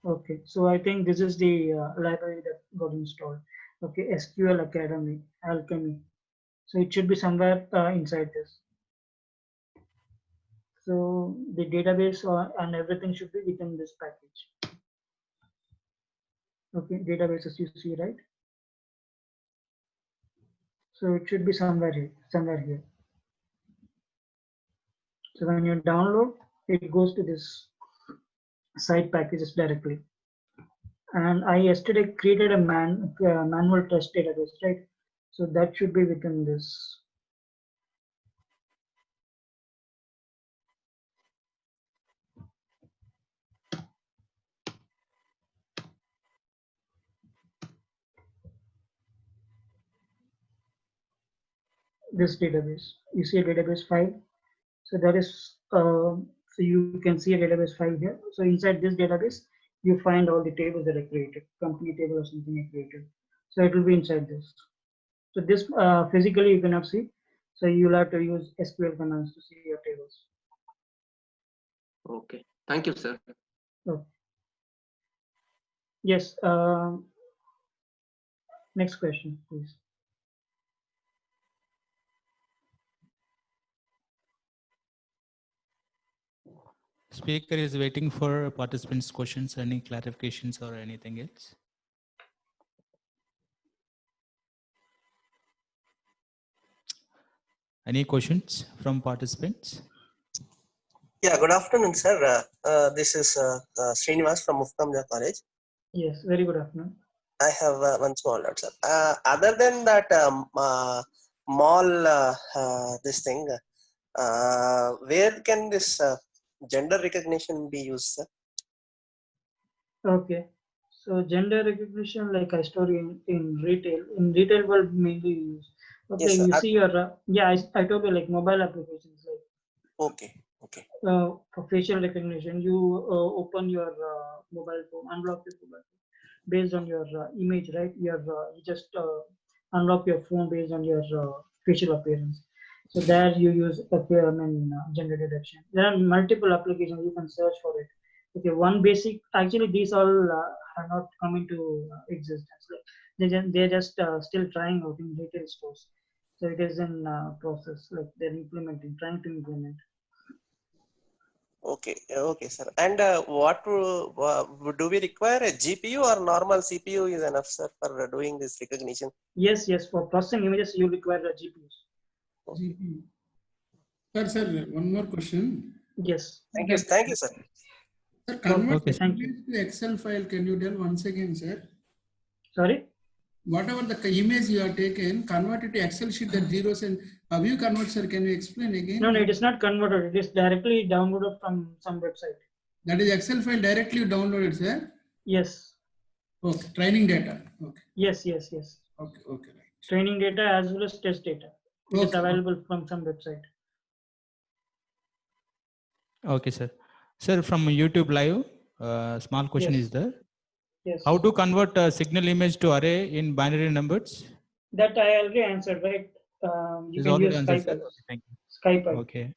Okay, so I think this is the library that got installed. Okay, SQL Academy, Alchemy. So it should be somewhere inside this. So the database and everything should be within this package. Okay, databases you see, right? So it should be somewhere here. So when you download, it goes to this site packages directly. And I yesterday created a manual test database, right? So that should be within this. This database. You see a database file. So that is, so you can see a database file here. So inside this database, you find all the tables that I created, company table or something I created. So it will be inside this. So this physically you cannot see. So you'll have to use SQL commands to see your tables. Okay. Thank you, sir. Okay. Yes. Next question, please. Speaker is waiting for participants' questions, any clarifications or anything else. Any questions from participants? Yeah, good afternoon, sir. This is Srinivas from Muftamja College. Yes, very good afternoon. I have one small doubt, sir. Other than that mall, this thing, where can this gender recognition be used, sir? Okay. So gender recognition, like I store in retail world mainly use. Okay, Yes, sir. you see your yeah, I told you like mobile applications like Okay. for facial recognition, you open your mobile phone, unlock your mobile phone based on your image, right? You just unlock your phone based on your facial appearance. So there you use gender detection. There are multiple applications you can search for it. Okay, one basic. Actually, these all are not coming to existence. Like they're just still trying out in retail stores. So it is in process. Like they're implementing, trying to implement. Okay, okay, sir. And do we require a GPU or normal CPU is enough, sir, for doing this recognition? Yes, yes. For processing images, you require the GPUs. GPU. Sir, one more question. Yes. Thank you, sir. Sir, convert Okay, the image to Excel file. Can you tell once again, sir? Sorry. Whatever the image you have taken, convert it to Excel sheet that zeros and how you convert, sir? Can you explain again? No, it is not converted. It is directly downloaded from some website. That is Excel file directly you downloaded, sir? Yes. Okay, training data. Okay. Yes, yes, yes. Okay, okay, right. Training data as well as test data. It is available from some website. Okay, sir. Sir, from YouTube Live, small question Yes. is there. Yes. How to convert a signal image to array in binary numbers? That I already answered, right? You Is can already use answered, Skype. sir. Okay, thank you. Skype. Okay.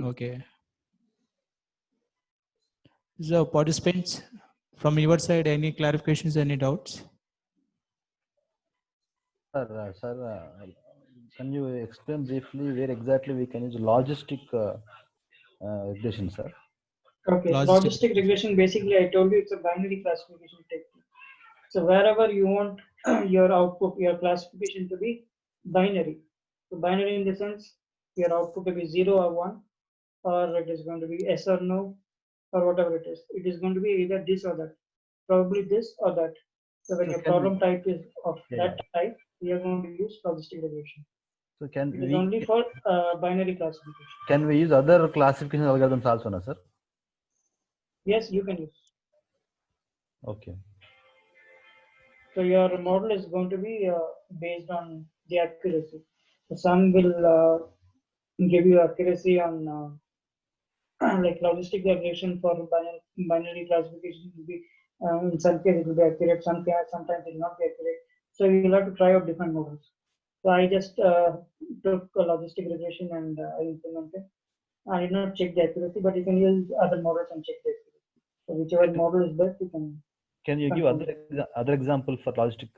Okay. So participants, from your side, any clarifications, any doubts? Sir, can you explain briefly where exactly we can use logistic regression, sir? Okay, logistic regression, basically I told you it's a binary classification technique. So wherever you want your output, your classification to be binary. So binary in the sense your output to be 0 or 1, or it is going to be yes or no, or whatever it is. It is going to be either this or that, probably this or that. So when your problem type is of that type, we are going to use logistic regression. So can It is we only for binary classification. can we use other classification algorithms also, no, sir? Yes, you can use. Okay. So your model is going to be based on the accuracy. So some will give you accuracy on like logistic regression for binary classification will be in some cases it will be accurate, sometimes it will not be accurate. So you will have to try out different models. So I just took a logistic regression and I implemented. I did not check the accuracy, but you can use other models and check the accuracy. So whichever model is best, you can. Can you give other example for logistic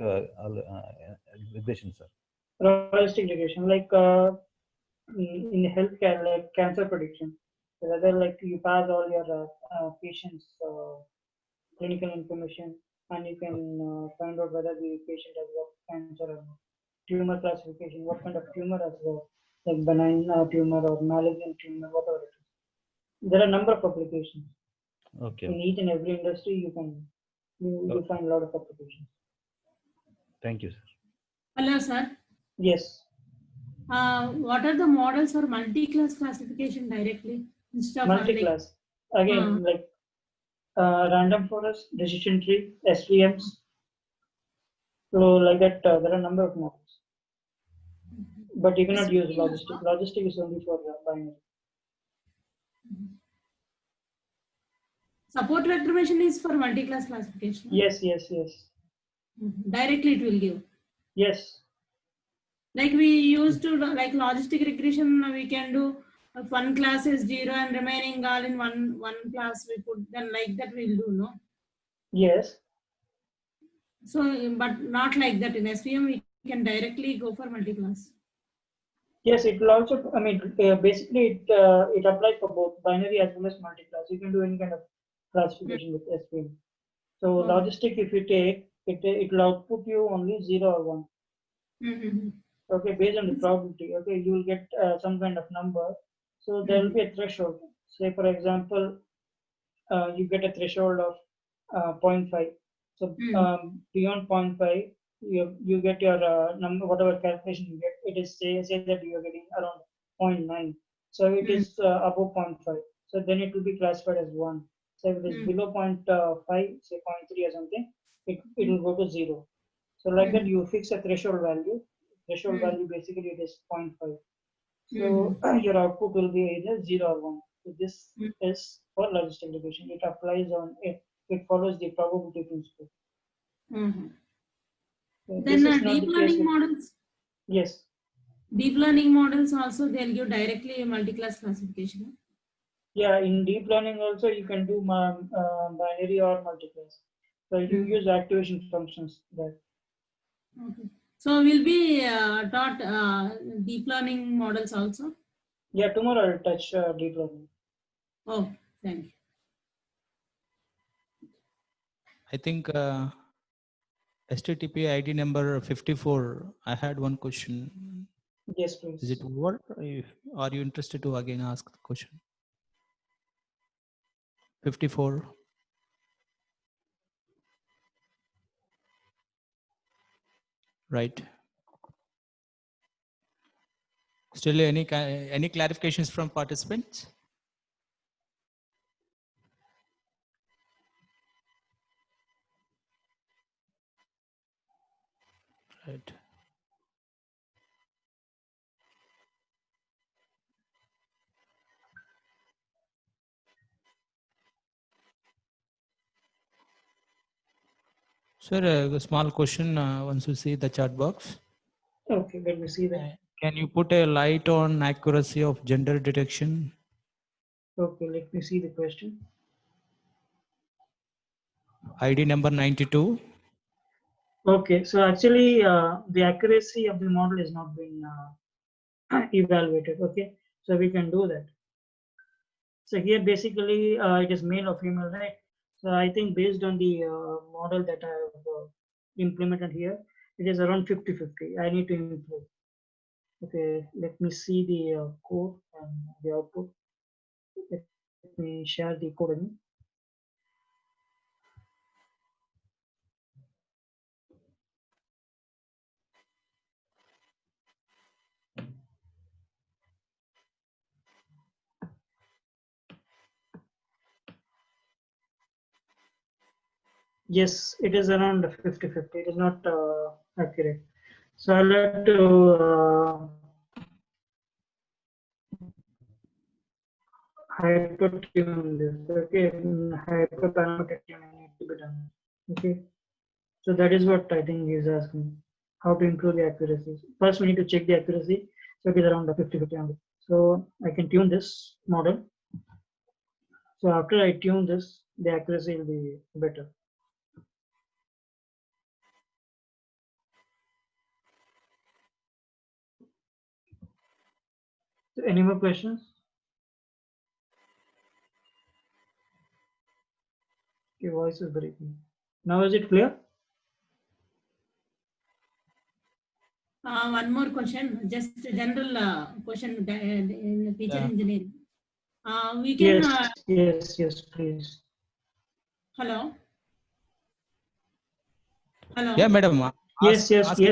regression, sir? Logistic regression, like in healthcare, like cancer prediction. So whether like you pass all your patients' clinical information, and you can find out whether the patient has got cancer or not. Tumor classification, what kind of tumor has got, like benign tumor or malignant tumor, whatever it is. There are a number of applications. Okay. In each and every industry, you find a lot of applications. Thank you, sir. Hello, sir. Yes. What are the models for multi-class classification directly instead of Multi-class. Again, like random forest, decision tree, SVMs. So like that, there are a number of models. But you cannot use logistic. Logistic is only for binary. Support retrieval is for multi-class classification. Yes, yes, yes. Directly it will give. Yes. Like we used to, like logistic regression, we can do if one class is 0 and remaining all in one class, we put, then like that we'll do, no? Yes. So, but not like that. In SVM, we can directly go for multi-class. Yes, it will also, I mean, basically it applies for both binary as well as multi-class. You can do any kind of classification with SVM. So logistic, if you take, it will output you only 0 or 1. Okay, based on the probability, okay, you will get some kind of number. So there will be a threshold. Say, for example, you get a threshold of 0.5. So beyond 0.5, you get your number, whatever calculation you get. It is say that you are getting around 0.9. So it is above 0.5. So then it will be classified as 1. So if it is below 0.5, say 0.3 or something, it will go to 0. So like that, you fix a threshold value. Threshold value basically it is 0.5. So your output will be either 0 or 1. So this is for logistic regression. It applies on it. It follows the probability principle. Then deep learning models. Yes. Deep learning models also they'll give directly a multi-class classification. Yeah, in deep learning also you can do binary or multi-class. So you use activation functions there. Okay. So we'll be taught deep learning models also. Yeah, tomorrow I'll touch deep learning. Oh, thank you. I think HTTP ID number 54. I had one question. Yes, please. Is it over? Are you interested to again ask the question? 54. Right. Still any clarifications from participants? Right. Sir, a small question once you see the chat box. Okay, let me see that. Can you put a light on accuracy of gender detection? Okay, let me see the question. ID number 92. Okay, so actually the accuracy of the model is not been evaluated. Okay, so we can do that. So here basically it is male or female, right? So I think based on the model that I have implemented here, it is around 50-50. I need to improve. Okay, let me see the code and the output. Let me share the code again. Yes, it is around 50-50. It is not accurate. So I'll have to hyper-tune this. Okay, hyperparameter tuning needs to be done. Okay, so that is what I think he's asking. How to improve the accuracy. First, we need to check the accuracy. So it is around the 50-50 only. So I can tune this model. So after I tune this, the accuracy will be better. So any more questions? Your voice is breaking. Now is it clear? One more question, just a general question in feature engineering. We can. Yes, please. Hello. Hello. Yeah, madam. Yes,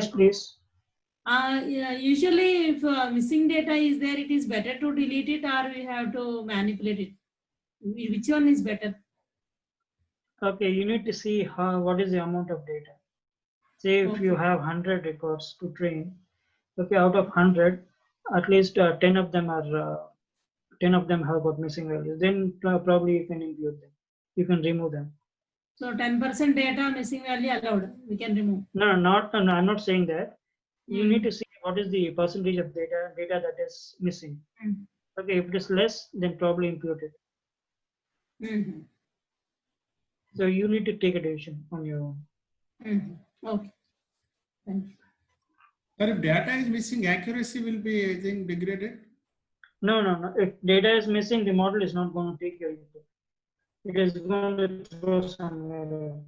please. Yeah, usually, if missing data is there, it is better to delete it or we have to manipulate it. Which one is better? Okay, you need to see what is the amount of data. Say if you have 100 records to train, okay, out of 100, at least 10 of them are 10 of them have got missing values. Then probably you can impute them. You can remove them. So 10% data missing value allowed. We can remove. No, I'm not saying that. You need to see what is the percentage of data that is missing. Okay, if it is less, then probably impute it. So you need to take a decision on your own. Okay. Thank you. But if data is missing, accuracy will be, I think, degraded. No. If data is missing, the model is not going to take your input. It is going to throw some error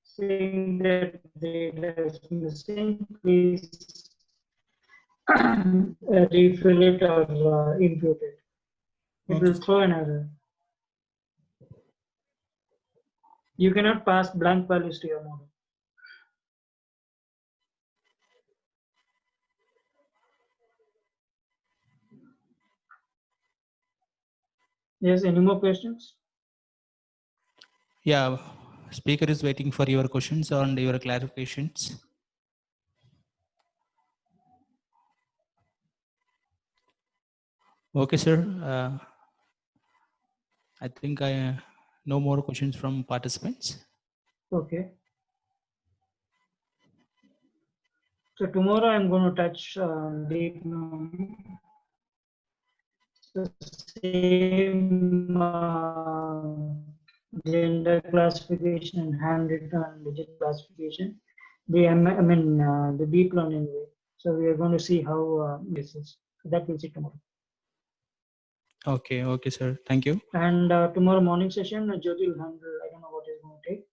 saying that data is missing. Please refill it or impute it. It will throw an error. You cannot pass blank values to your model. Yes, any more questions? Yeah, speaker is waiting for your questions and your clarifications. Okay, sir. I think no more questions from participants. Okay. So tomorrow I'm going to touch deep learning. So same gender classification and handwritten and digit classification. The deep learning way. So we are going to see how this is. So that we'll see tomorrow. Okay, okay, sir. Thank you. And tomorrow morning session, Jyoti will handle. I don't know what is going to take.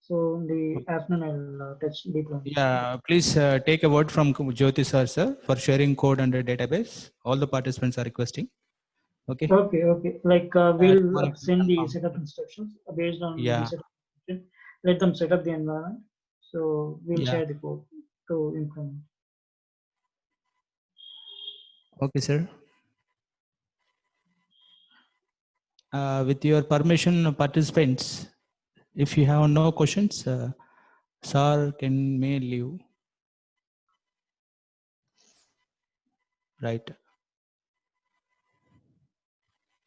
So in the afternoon, I'll touch deep learning. Yeah, please take a word from Jyoti sir for sharing code under database. All the participants are requesting. Okay. Okay. Like we'll tomorrow send the confirm. setup instructions based on Yeah. the setup instruction. Let them set up the environment. So we'll Yeah. share the code to implement. Okay, sir. With your permission, participants, if you have no questions, sir may leave. Right.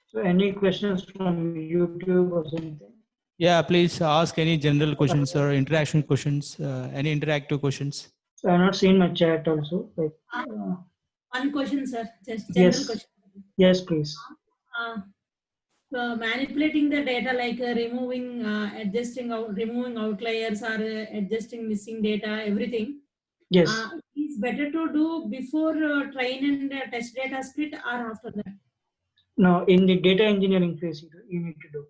So any questions from YouTube or something? Yeah, please ask any general questions or interaction questions, any interactive questions. So I've not seen my chat also. Like, One question, sir. Just general yes, question. yes, please. Manipulating the data, like removing, removing outliers or adjusting missing data, everything. Yes. It's better to do before train and test data split or after that. Now, in the data engineering phase, you need to do.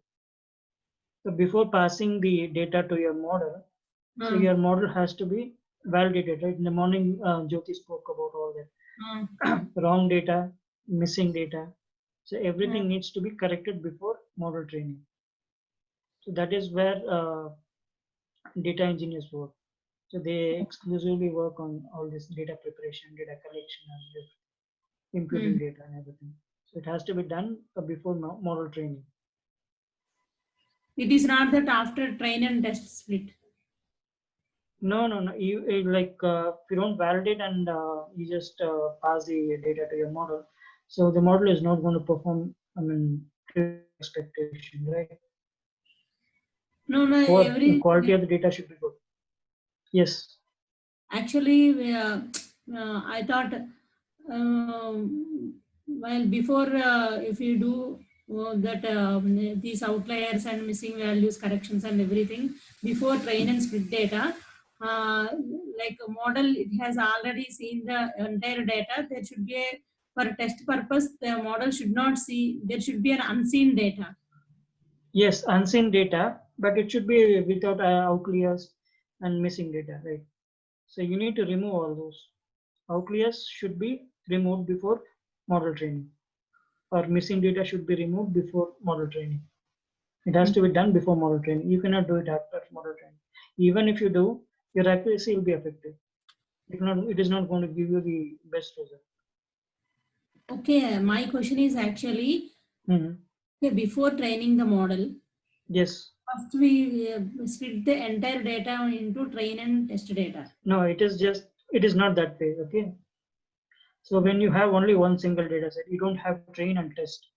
So before passing the data to your model, so your model has to be validated, right? In the morning, Jyoti spoke about all that. Wrong data, missing data. So everything needs to be corrected before model training. So that is where data engineers work. So they exclusively work on all this data preparation, data collection, and imputing data and everything. So it has to be done before model training. It is not that after train and test split. No. You like if you don't validate and you just pass the data to your model, so the model is not going to perform. I mean, to expectation, right? No. The quality of the data should be good. Yes. Actually, I thought while before if you do that these outliers and missing values corrections and everything before train and split data, like a model, it has already seen the entire data. There should be for test purpose, the model should not see, there should be an unseen data. Yes, unseen data, but it should be without outliers and missing data, right? So you need to remove all those. Outliers should be removed before model training, or missing data should be removed before model training. It has to be done before model training. You cannot do it after model training. Even if you do, your accuracy will be affected. It is not going to give you the best result. Okay, my question is actually, okay, before training the model, yes, first we split the entire data into train and test data. No, it is not that way. Okay. So when you have only one single data set, you don't have train and test.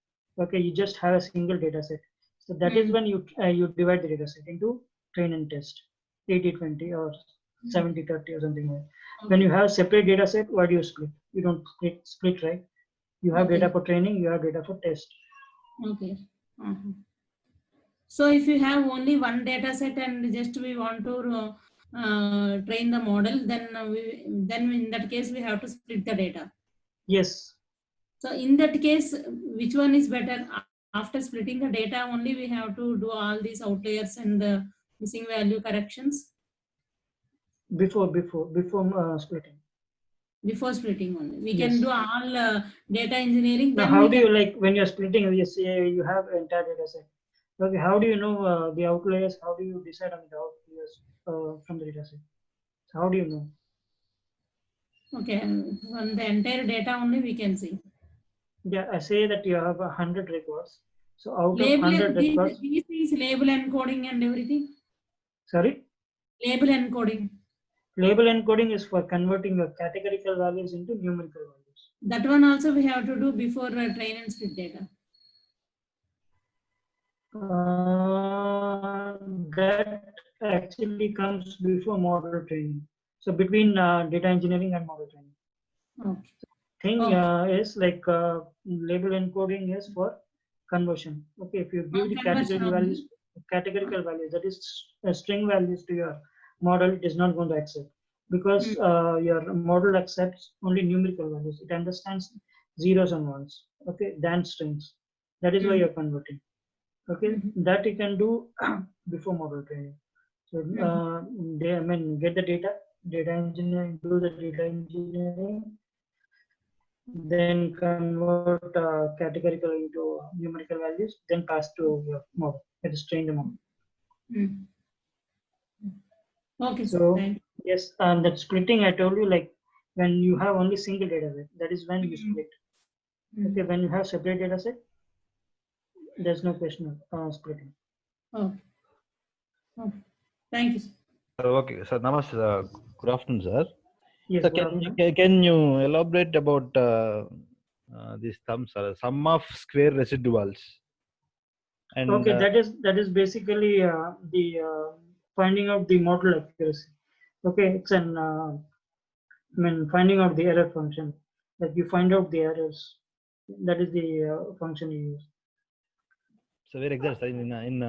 Okay, you just have a single data set. So that is when you divide the data set into train and test, 80-20 or 70-30 or something like that. When you have separate data set, why do you split? You don't split, right? You have data for training, you have data for test. Okay. So if you have only one data set and just we want to train the model, then in that case we have to split the data. Yes. So in that case, which one is better? After splitting the data only, we have to do all these outliers and the missing value corrections? Before splitting. Before splitting only. We can do all data engineering. Now, how do you, like, when you're splitting, you say you have entire data set. Okay, how do you know the outliers? How do you decide on the outliers from the data set? How do you know? Okay, on the entire data only we can see. Yeah, I say that you have 100 records. So out label, of 100 records. These is label encoding and everything. Sorry? Label encoding. Label encoding is for converting your categorical values into numerical values. That one also we have to do before train and split data. That actually comes before model training. So between data engineering and model training. Okay. Thing Okay. is like label encoding is for conversion. Okay, if you give the Conversion only. categorical values, that is string values to your model, it is not going to accept, because your model accepts only numerical values. It understands zeros and ones, okay, than strings. That is why you're converting. Okay, that you can do before model training. So get the data engineering, do the data engineering, then convert categorical into numerical values, then pass to your model. It is trained the model. Okay, sir. So Thank you. yes, and that splitting I told you, like when you have only single data set, that is when you split. Okay, when you have separate data set, there's no question of splitting. Okay. Okay. Thank you, sir. Okay, sir. Namaste. Good afternoon, sir. Yes, So good afternoon. can you elaborate about these terms, sum of square residuals? And Okay, that is basically the finding out the model accuracy. Okay, it's an finding out the error function. Like you find out the errors. That is the function you use. so very exact. In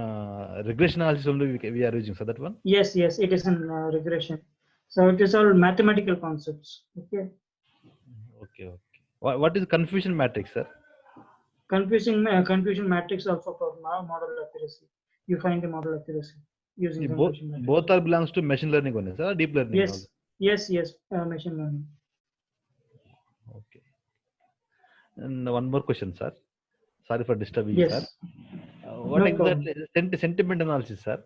regression analysis only we are using, so that one. Yes, it is in regression. So it is all mathematical concepts. Okay. Okay. What is confusion matrix, sir? Confusion matrix also for model accuracy. You find the model accuracy using confusion matrix. Both are belongs to machine learning only, sir, or deep learning? Yes, also? yes, machine learning. Okay. And one more question, sir. Sorry for disturbing, Yes. sir. What No exactly is sentiment analysis, sir?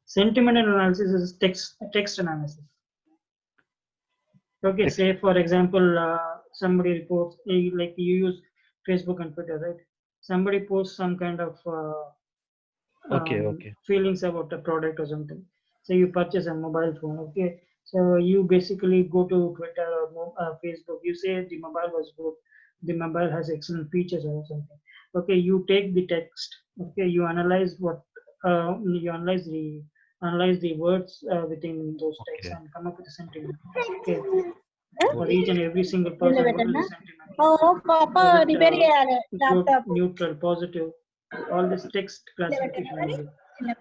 Sentiment analysis is text analysis. Okay, say for example, somebody reports, like you use Facebook and Twitter, right? Somebody posts some kind of Okay. feelings about a product or something. So you purchase a mobile phone, okay? So you basically go to Twitter or Facebook. You say the mobile was good, the mobile has excellent features or something. Okay, you take the text. Okay, you analyze analyze the words within those texts and come up with a sentiment. Okay, for each and every single person, what is the sentiment? Is it good, neutral, positive? All this text classification.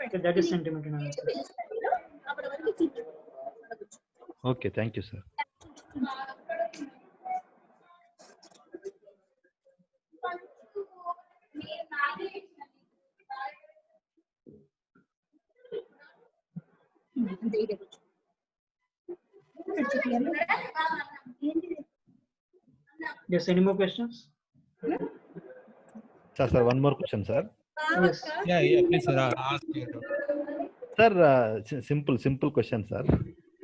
Okay, that is sentiment analysis. Okay, thank you, sir. Yes, any more questions? Sir, one more question, sir. Yes. Yeah, please, sir. Ask your doubt. Sir, simple question, sir.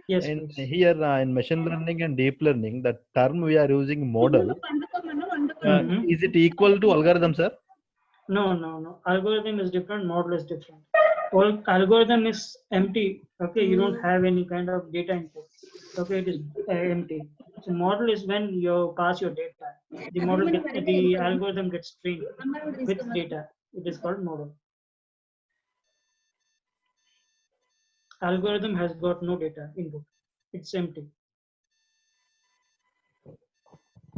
Yes, And please. here in machine learning and deep learning, the term we are using model, is it equal to algorithm, sir? No. Algorithm is different, model is different. Algorithm is empty. Okay, you don't have any kind of data input. Okay, it is empty. So model is when you pass your data. The algorithm gets trained with data. It is called model. Algorithm has got no data input. It's empty.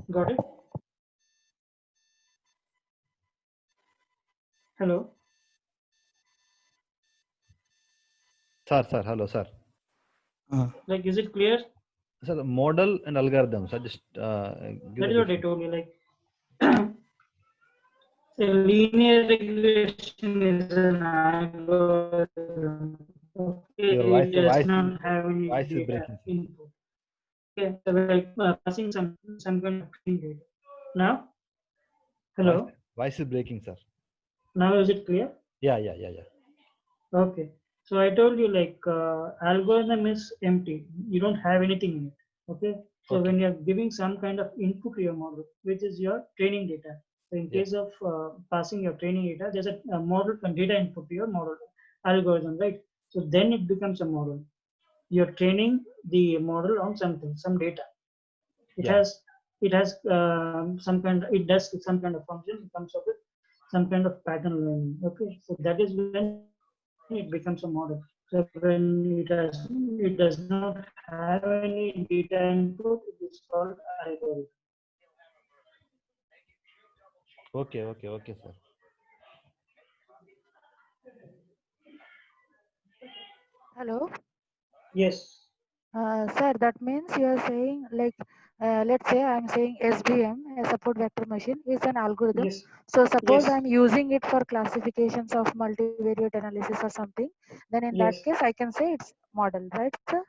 Got it? Hello? Sir, hello, sir. Like, is it clear? Sir, the model and algorithms. I just That is what I told you. Like, so linear regression is an algorithm. Okay, it does not have any data input. Okay, so like passing some kind of data. Now, hello. Voice is breaking, sir. Now is it clear? Yeah. Okay. So I told you, like algorithm is empty. You don't have anything in it. Okay. So when you're giving some kind of input to your model, which is your training data. So in case of passing your training data, there's a model and data input to your model algorithm, right? So then it becomes a model. You're training the model on something, some data. It has some kind. It does some kind of function. It comes up with some kind of pattern learning. Okay. So that is when it becomes a model. So when it does not have any data input, it is called algorithm. Okay, okay, okay, sir. Hello. Yes. Sir, that means you are saying like, let's say I'm saying SVM, a support vector machine, is an algorithm. Yes. So suppose Yes. I'm using it for classifications of multivariate analysis or something, then in that Yes. case I can say it's model, right, sir?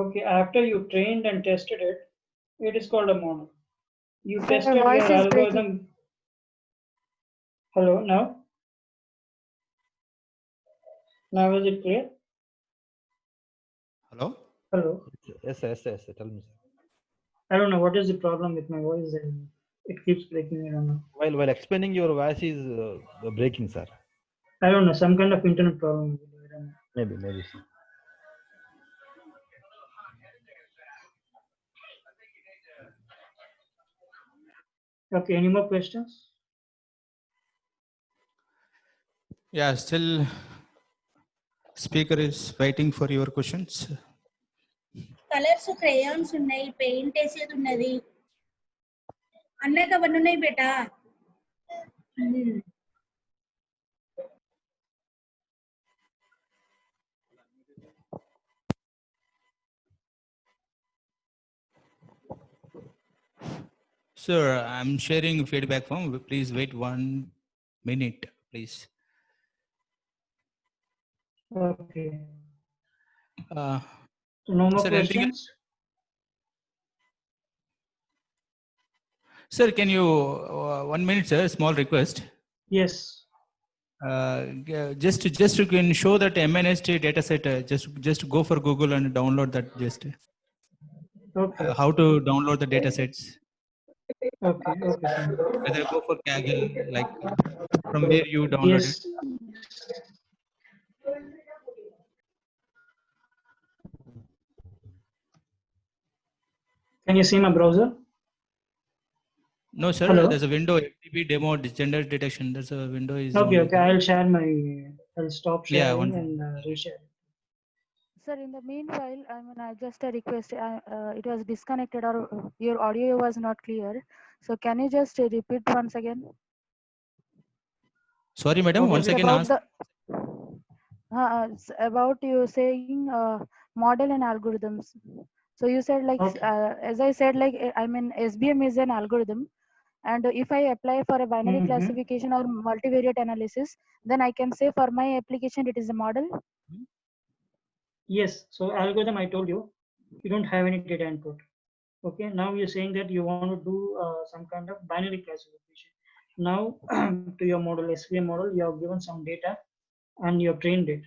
Okay. After you trained and tested it, it is called a model. You Sir, tested voice your is breaking. algorithm. Hello. Now is it clear? Hello? Hello. Yes, sir, yes, sir, yes, sir. Tell me, sir. I don't know what is the problem with my voice and it keeps breaking. I don't know. While explaining, your voice is breaking, sir. I don't know, some kind of internet problem. I don't know. Maybe, sir. Okay, any more questions? Yeah, still speaker is waiting for your questions. Colours crayons ఉన్నాయి, paint వేసేది ఉన్నది, అన్నకి అవన్నీ ఉన్నాయి బేటా. Sir, I'm sharing feedback form. Please wait 1 minute, please. Okay. Uh, So no more sir, anything else? questions? Sir, can you 1 minute, sir? Small request. Yes. Just you can show that MNST dataset. Just go for Google and download that. Okay. How to download the datasets. Okay. Okay. Sir. Whether go for Kaggle, like from where you download Yes. it. Can you see my browser? No, sir. Hello? There's a window FTP demo gender detection. There's a window is Okay. only Okay. there. I'll stop Yeah, sharing one. and reshare. Sir, in the meanwhile, I mean, I just a request. It was disconnected or your audio was not clear. So can you just repeat once again? Sorry, madam. What Once was it? again, About ask. about you saying model and algorithms. So you said like, Okay. as I said, like, I mean, SBM is an algorithm, and if I apply for a binary Mhm. classification or multivariate analysis, then I can say for my application it is a model. Yes. So algorithm, I told you, you don't have any data input. Okay. Now you're saying that you want to do some kind of binary classification. Now to your model, SVM model, you have given some data and you have trained it.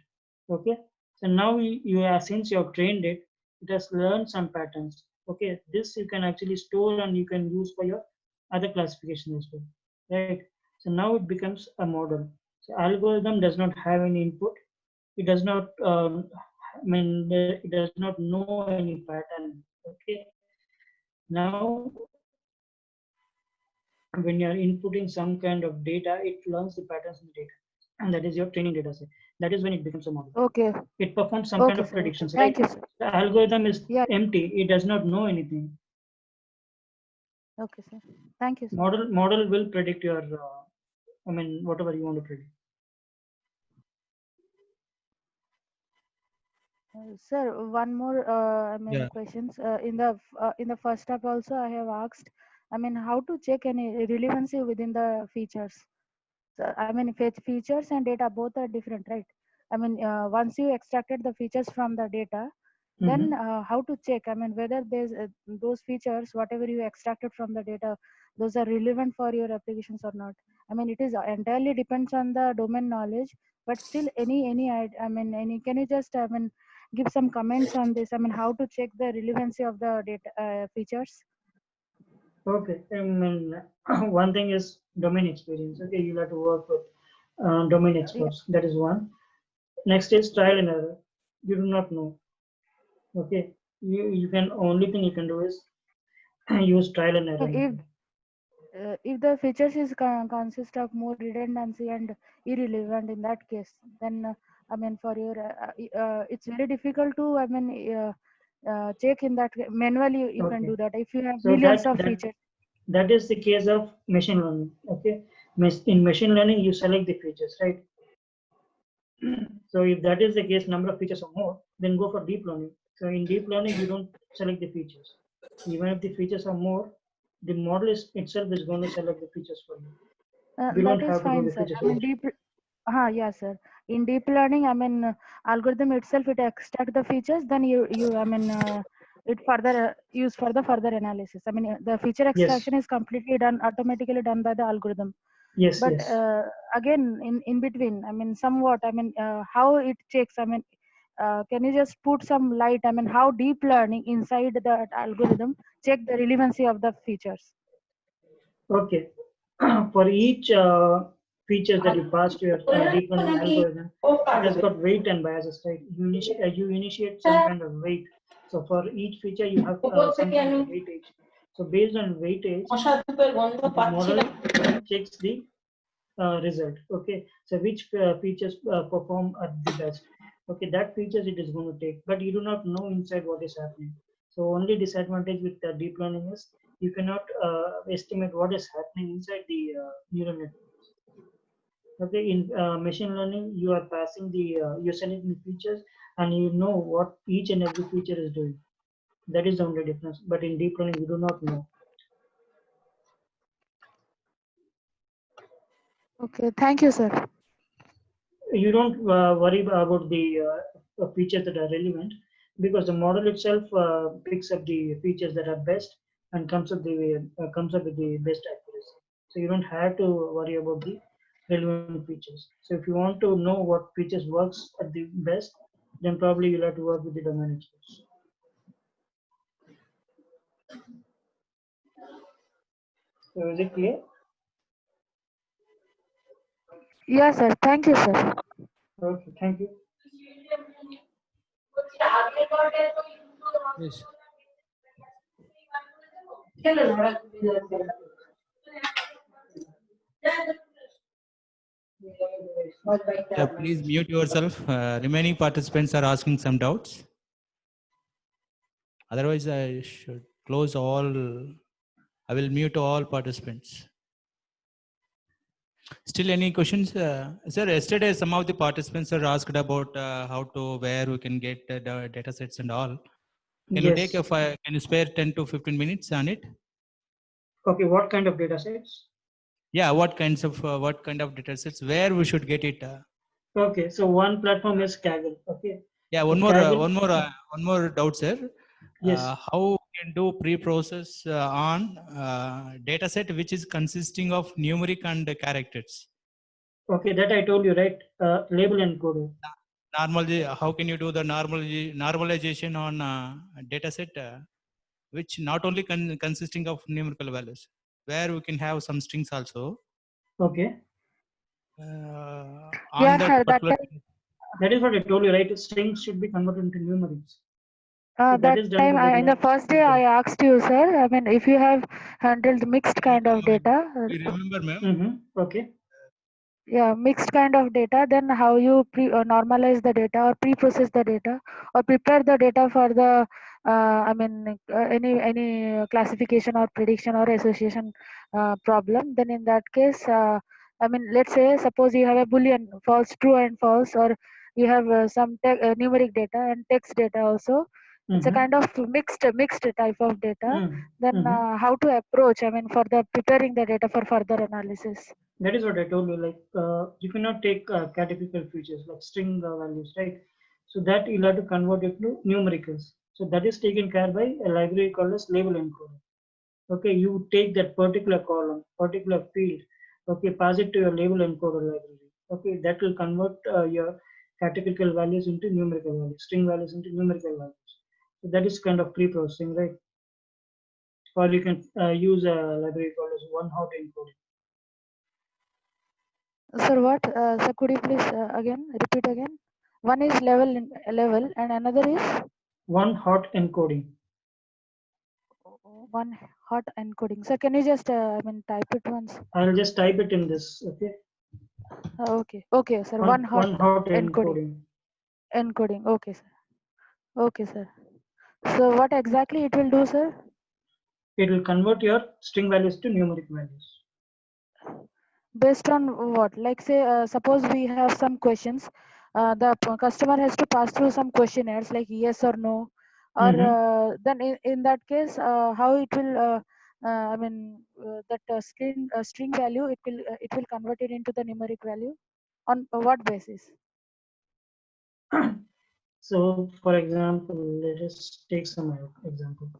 Okay. So now you are, since you have trained it, it has learned some patterns. Okay. This you can actually store and you can use for your other classification as well. Right. So now it becomes a model. So algorithm does not have any input. It does not, it does not know any pattern. Okay. Now, when you are inputting some kind of data, it learns the patterns in the data, and that is your training data set. That is when it becomes a model. Okay. It performs some kind Okay, of sir. Okay. predictions, Thank right? you, sir. The algorithm is Yeah. empty. It does not know anything. Okay, sir. Thank you, sir. Model will predict your, whatever you want to predict. Sir, one more Yeah. questions. In the first step also I have asked, I mean, how to check any relevancy within the features. So, I mean, features and data both are different, right? I mean, once you extracted the features from the data, then how to check? I mean, whether there's those features, whatever you extracted from the data, those are relevant for your applications or not. I mean, it is entirely depends on the domain knowledge, but still, can you just give some comments on this? I mean, how to check the relevancy of the data features? Okay. One thing is domain experience. Okay, you have to work with domain experts. That is one. Next is trial and error. You do not know. Okay, you can, only thing you can do is use trial and error method. If the features is consist of more redundancy and irrelevant, in that case, then I mean, for your, it's very difficult to, I mean, check in that manually. You can Okay. do that if you have So millions of features. that is the case of machine learning. Okay. In machine learning, you select the features, right? So if that is the case, number of features or more, then go for deep learning. So in deep learning, you don't select the features. Even if the features are more, the model itself is going to select the features for you. You don't That is have to do fine, the sir. feature I mean, selection. yeah, sir. In deep learning, I mean, algorithm itself, it extract the features, then I mean, it further use for the further analysis. I mean, the feature extraction is completely done, automatically done by the algorithm. Yes, But yes. again, in between, I mean, somewhat, I mean, how it checks, I mean, can you just put some light, I mean, how deep learning inside the algorithm check the relevancy of the features? Okay. For each feature that you pass to your deep learning algorithm, it has got weight and biases, right? You initiate some kind of weight. So for each feature, you have some kind of weightage. So based on weightage, the model checks the result. Okay. So which features perform at the best? Okay, that features it is going to take, but you do not know inside what is happening. So only disadvantage with deep learning is you cannot estimate what is happening inside the neural networks. Okay, in machine learning, you are passing you're selecting the features, and you know what each and every feature is doing. That is the only difference. But in deep learning, you do not know. Okay, thank you, sir. You don't worry about the features that are relevant, because the model itself picks up the features that are best and comes up with the best accuracy. So you don't have to worry about the relevant features. So if you want to know what features works at the best, then probably you'll have to work with the domain experts. So is it clear? Yes, sir. Thank you, sir. Okay, thank you. Yes. Yeah, please mute yourself. Remaining participants are asking some doubts. Otherwise, I should close all. I will mute all participants. Still any questions? Sir, yesterday some of the participants are asked about where we can get the data sets and all. Can you take can you spare 10 to 15 minutes on it? Okay, what kind of data sets? Yeah, what kind of data sets? Where we should get it? Okay, so one platform is Kaggle. Okay. Yeah, So one Kaggle, more doubt, sir. Yes. How we can do pre-process on data set which is consisting of numeric and characters? Okay, that I told you, right? Label encoder. Normally, how can you do the normalization on data set which not only consisting of numerical values, where we can have some strings also? Okay. On that particular. That is what I told you, right? Strings should be converted into numerics. So That time, in the first day, I asked you, sir. I mean, if you have handled mixed kind of data. You remember, ma'am? Okay. Yeah, mixed kind of data. Then how you normalize the data or pre-process the data or prepare the data for the I mean any classification or prediction or association problem. Then in that case, I mean, let's say suppose you have a boolean false, true and false, or you have some numeric data and text data also. It's a kind of mixed type of data. Then how to approach? I mean, for the preparing the data for further analysis. That is what I told you. Like you cannot take categorical features like string values, right? So that you'll have to convert it to numericals. So that is taken care by a library called as label encoder. Okay, you take that particular column, particular field. Okay, pass it to your label encoder library. Okay, that will convert your categorical values into numerical values, string values into numerical values. So that is kind of pre-processing, right? Or you can use a library called as one-hot encoding. Sir, what? Sir, could you please repeat again? One is level and another is? One-hot encoding. One hot encoding. Sir, can you just, type it once? I'll just type it in this, okay? Okay, okay, sir. One hot One hot encoding. encoding. Encoding. Okay, sir. Okay, sir. So what exactly it will do, sir? It will convert your string values to numeric values. Based on what? Like say, suppose we have some questions. The customer has to pass through some questionnaires like yes or no, or then in that case, how it will? I mean, that string value, it will convert it into the numeric value. On what basis? So, for example, let us take some example.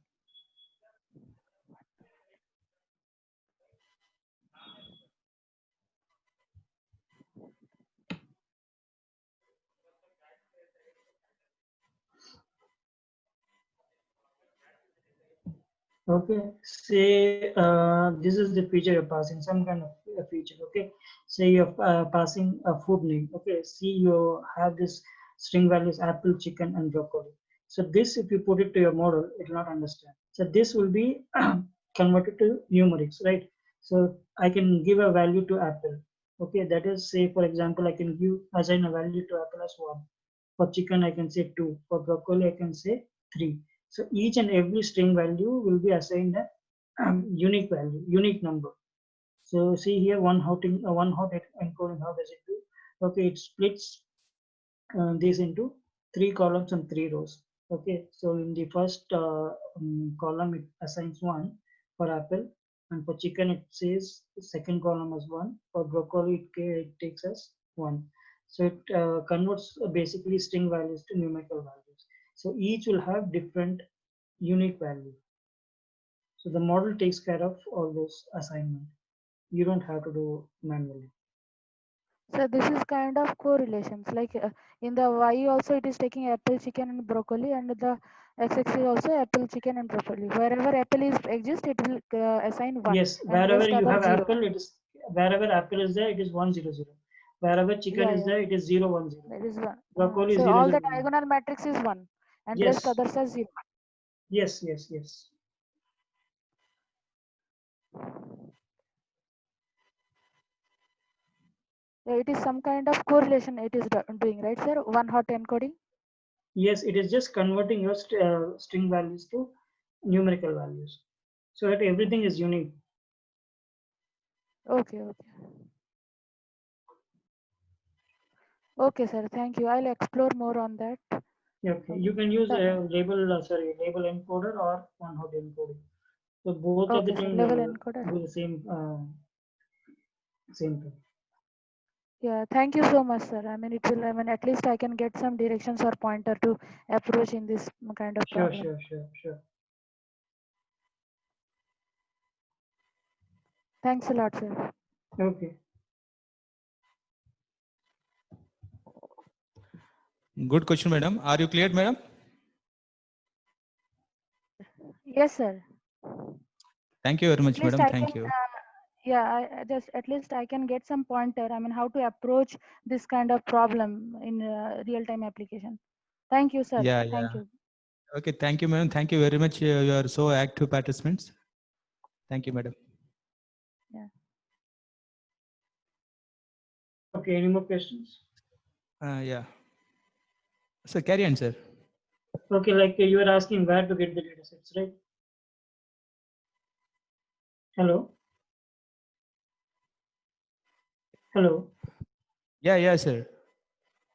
Okay, say this is the feature you're passing, some kind of a feature. Okay, say you're passing a food name. Okay, see you have this string values apple, chicken, and broccoli. So this, if you put it to your model, it will not understand. So this will be converted to numerics, right? So I can give a value to apple. Okay, that is, say for example, I can assign a value to apple as 1. For chicken, I can say 2. For broccoli, I can say 3. So each and every string value will be assigned a unique value, unique number. So see here, one hot encoding, how does it do? Okay, it splits this into 3 columns and 3 rows. Okay, so in the first column, it assigns 1 for apple, and for chicken, it says the second column as 1. For broccoli, it takes as 1. So it converts basically string values to numerical values. So each will have different unique value. So the model takes care of all those assignment. You don't have to do manually. So this is kind of correlations. Like in the Y also it is taking apple, chicken, and broccoli, and the X is also apple, chicken, and broccoli. Wherever apple is exists, it will assign 1, Yes, and wherever rest you other have 0. apple, wherever apple is there, it is 1 0 0. Wherever chicken Yeah, is yeah. there, it is 0 1 0. That is 1. Broccoli is So 0 all 0 the 1. diagonal matrix is 1, and rest Yes, others are 0. yes, yes, yes. Yeah, it is some kind of correlation it is doing, right, sir? One hot encoding. Yes, it is just converting your string values to numerical values, so that everything is unique. Okay, okay. Okay, sir. Thank you. I'll explore more on that. Okay, you can use Th- a label encoder or one hot encoding. So both of the Okay, sir. thing Level will encoder. do the same thing. Yeah, thank you so much, sir. I mean, at least I can get some directions or pointer to approach in this kind of Sure, problem. sure. Thanks a lot, sir. Okay. Good question, madam. Are you clear, madam? Yes, sir. Thank you very At much, least madam. I Thank can, you. yeah, just at least I can get some pointer. I mean, how to approach this kind of problem in real-time application. Thank you, sir. Yeah, Thank yeah. you. Okay, thank you, madam. Thank you very much. You are so active participants. Thank you, madam. Yeah. Okay, any more questions? Yeah. So carry on, sir. Okay, like you were asking where to get the data sets, right? Hello? Hello? Yeah, sir.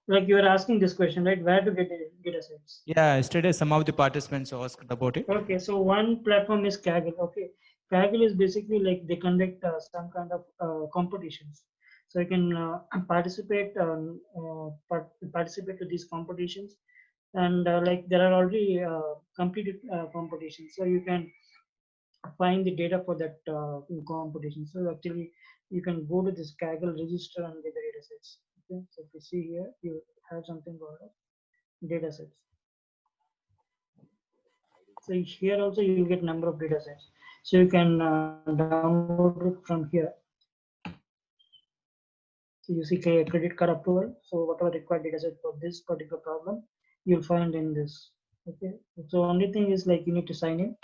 Like you were asking this question, right? Where to get the data sets? Yeah, yesterday some of the participants asked about it. Okay, so one platform is Kaggle. Okay, Kaggle is basically like they conduct some kind of competitions. So you can participate to these competitions, and like there are already completed competitions. So you can find the data for that competition. So actually, you can go to this Kaggle register and get the data sets. Okay, so if you see here, you have something called data sets. So here also you will get number of data sets. So you can download it from here. So you see credit card approval. So whatever required data set for this particular problem, you'll find in this. Okay. So only thing is like you need to sign in.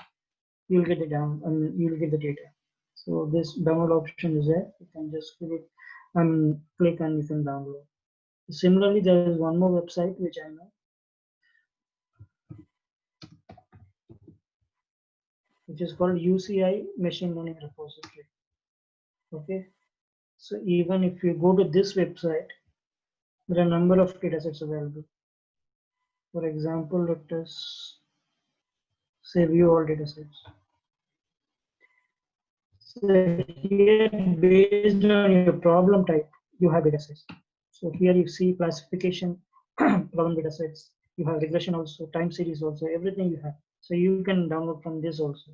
You'll get it down and you'll get the data. So this download option is there. You can just fill it Click and you can download. Similarly, there is one more website which I know, which is called UCI Machine Learning Repository. Okay, so even if you go to this website, there are a number of datasets available. For example, let us say view all datasets. So here, based on your problem type, you have datasets. So here you see classification, problem datasets. You have regression also, time series also, everything you have. So you can download from this also.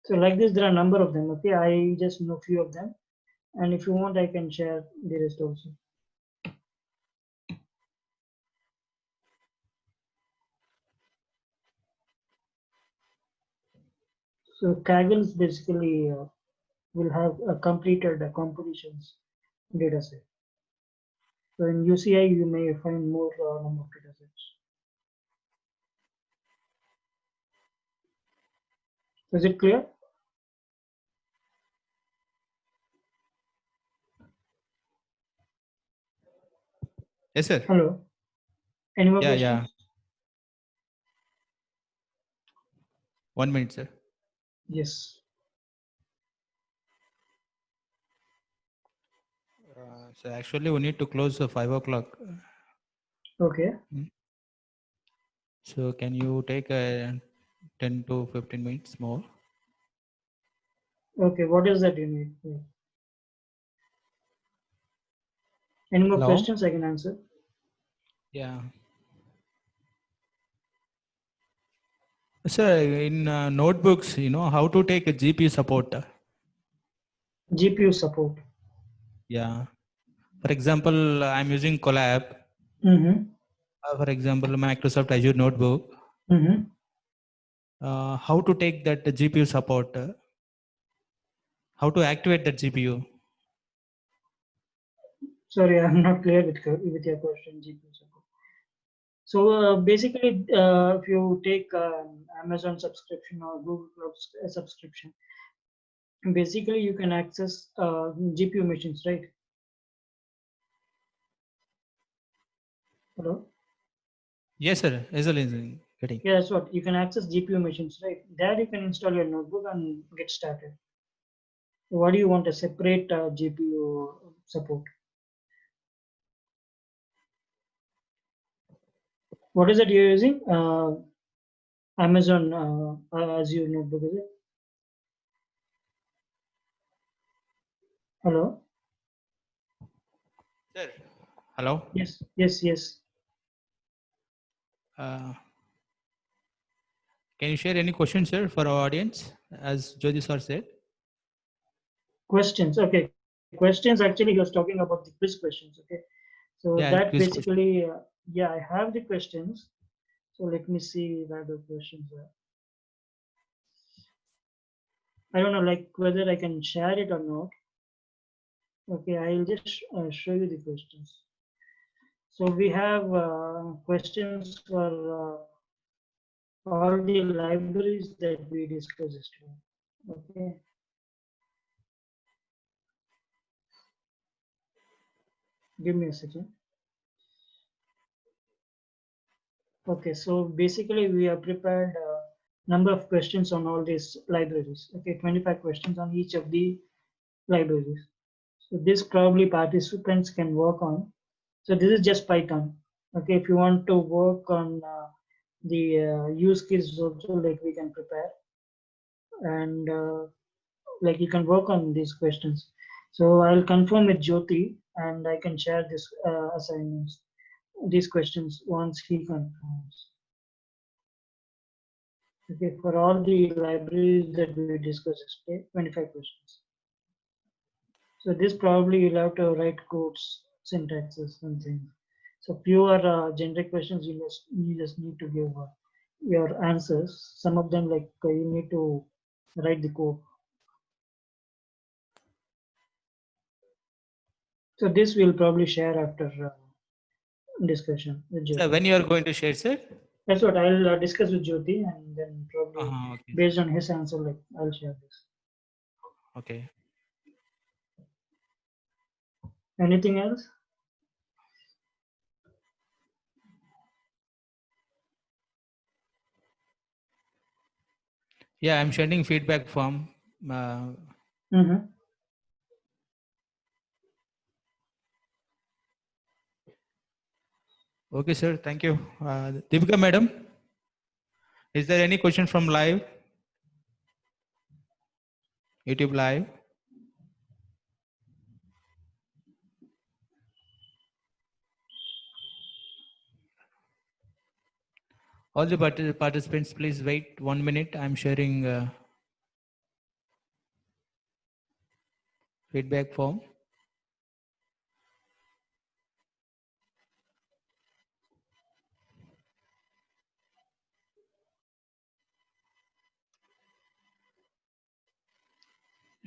So like this, there are a number of them. Okay, I just know few of them, and if you want, I can share the rest also. So Kaggle basically will have a completed compositions dataset. So in UCI, you may find more number of datasets. Is it clear? Yes, sir. Hello. Any more Yeah, questions? yeah. 1 minute, sir. Yes. So actually, we need to close at 5 o'clock. Okay. So can you take 10 to 15 minutes more? Okay. What is that you need? Any more Hello? questions I can answer? Yeah. Sir, in notebooks, how to take a GPU support? GPU support. Yeah. For example, I'm using Colab. Mm-hmm. For example, Microsoft Azure Notebook. Mm-hmm. How to take that GPU support? How to activate that GPU? Sorry, I'm not clear with your question. GPU support. So basically, if you take Amazon subscription or Google Cloud subscription, basically you can access GPU machines, right? Hello. Yes, sir. Azure is getting. Yeah, that's what you can access GPU machines, right? There you can install your notebook and get started. What do you want, a separate GPU support? What is it you're using? Amazon Azure Notebook, is it? Hello? Sir. Hello? Yes, yes, yes. Can you share any questions, sir, for our audience, as Jyoti sir said? Questions, okay. Questions, actually, he was talking about the quiz questions, okay? So Yeah, that quiz question. basically, yeah, I have the questions. So let me see where the questions are. I don't know, like whether I can share it or not. Okay, I'll just show you the questions. So we have questions for all the libraries that we discussed yesterday. Okay. Give me a second. Okay, so basically we have prepared a number of questions on all these libraries. Okay, 25 questions on each of the libraries. So this probably participants can work on. So this is just Python. Okay, if you want to work on the use cases also, like we can prepare, and like you can work on these questions. So I'll confirm with Jyoti, and I can share this assignments, these questions once he confirms. Okay, for all the libraries that we discussed yesterday, 25 questions. So this probably you'll have to write codes, syntaxes, and things. So fewer generic questions, you just need to give your answers. Some of them, like you need to write the code. So this we'll probably share after discussion with Jyoti. When you are going to share, sir? That's what I'll discuss with Jyoti, and then probably Okay. based on his answer, like I'll share this. Okay. Anything else? Yeah, I'm sharing feedback form. Mm-hmm. Okay, sir. Thank you. Deepika, madam, is there any question from live? YouTube live? All the participants, please wait 1 minute. I'm sharing feedback form.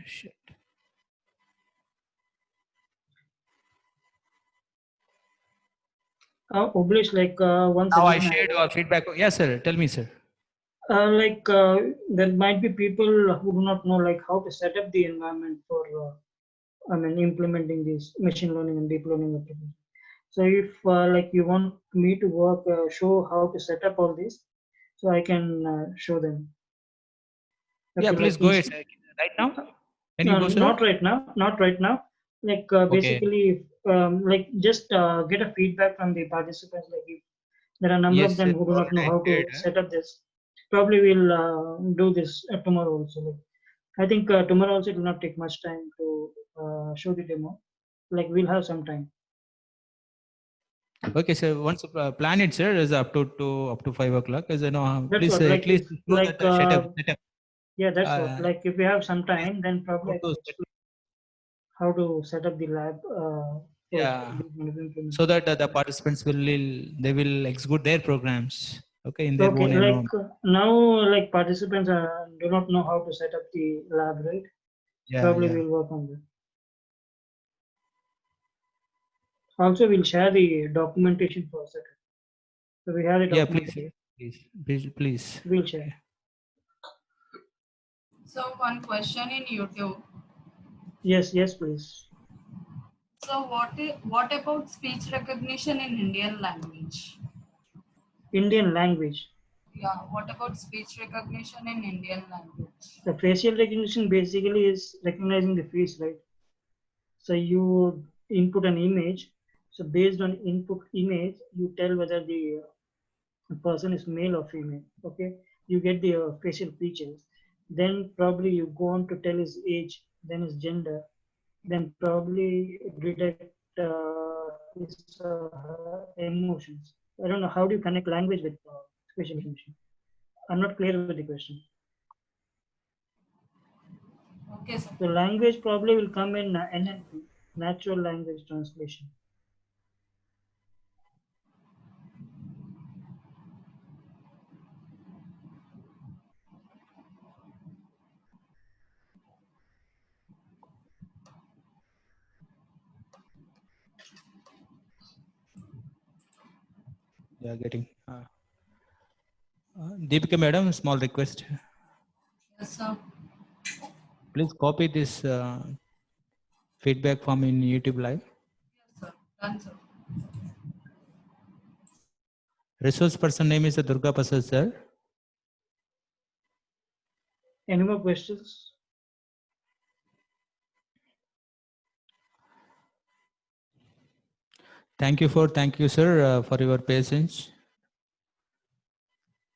Shit. Obliged, like once Now I again, shared your feedback. Yes, sir. Tell me, sir. like there might be people who do not know like how to set up the environment for implementing these machine learning and deep learning applications. So if like you want me to work show how to set up all this, so I can show them. Yeah, Okay, please like go ahead, sir. Right now? Can you go, sir? not right now, not right now. Like Okay. basically, like just get a feedback from the participants. Like if there are a number Yes, of them sir. who do not know how to Already shared. set up this, probably we'll do this tomorrow also. Like, I think tomorrow also it will not take much time to show the demo. Like we'll have some time. Okay, sir. Once plan it, sir, is up to 5 o'clock. As I know, That's please what, like at least if do like that setup. yeah, that's what. Like if we have some time, then probably I How can to explain how to set up the lab. For Yeah, these kind of implementation. so that the participants will execute their programs. Okay, in their Okay, own like environment. now, like participants do not know how to set up the lab, right? Yeah, Probably yeah. we'll work on that. Also, we'll share the documentation for setup. So we have the Yeah, please, sir. documentation. Please. We'll share. So one question in YouTube. Yes, yes, please. So what about speech recognition in Indian language? Indian language. Yeah, what about speech recognition in Indian language? The facial recognition basically is recognizing the face, right? So you input an image. So based on input image, you tell whether the person is male or female. Okay, you get the facial features. Then probably you go on to tell his age, then his gender, then probably detect his emotions. I don't know how do you connect language with facial recognition. I'm not clear with the question. Okay, sir. So language probably will come in NLP, natural language translation. Yeah, getting. Deepika, madam, small request. Yes, sir. Please copy this feedback form in YouTube live. Yes, sir. Done, sir. Resource person name is Durga Prasad, sir. Any more questions? Thank you, sir, for your patience.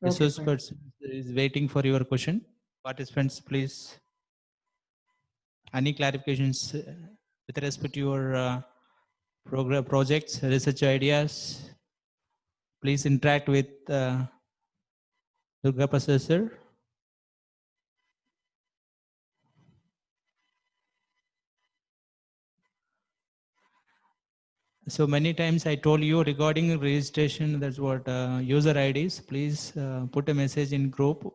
Okay, Resource fine. person is waiting for your question. Participants, please. Any clarifications with respect to your program projects, research ideas? Please interact with Durga Prasad, sir. So many times I told you regarding registration, that's what user IDs, please put a message in group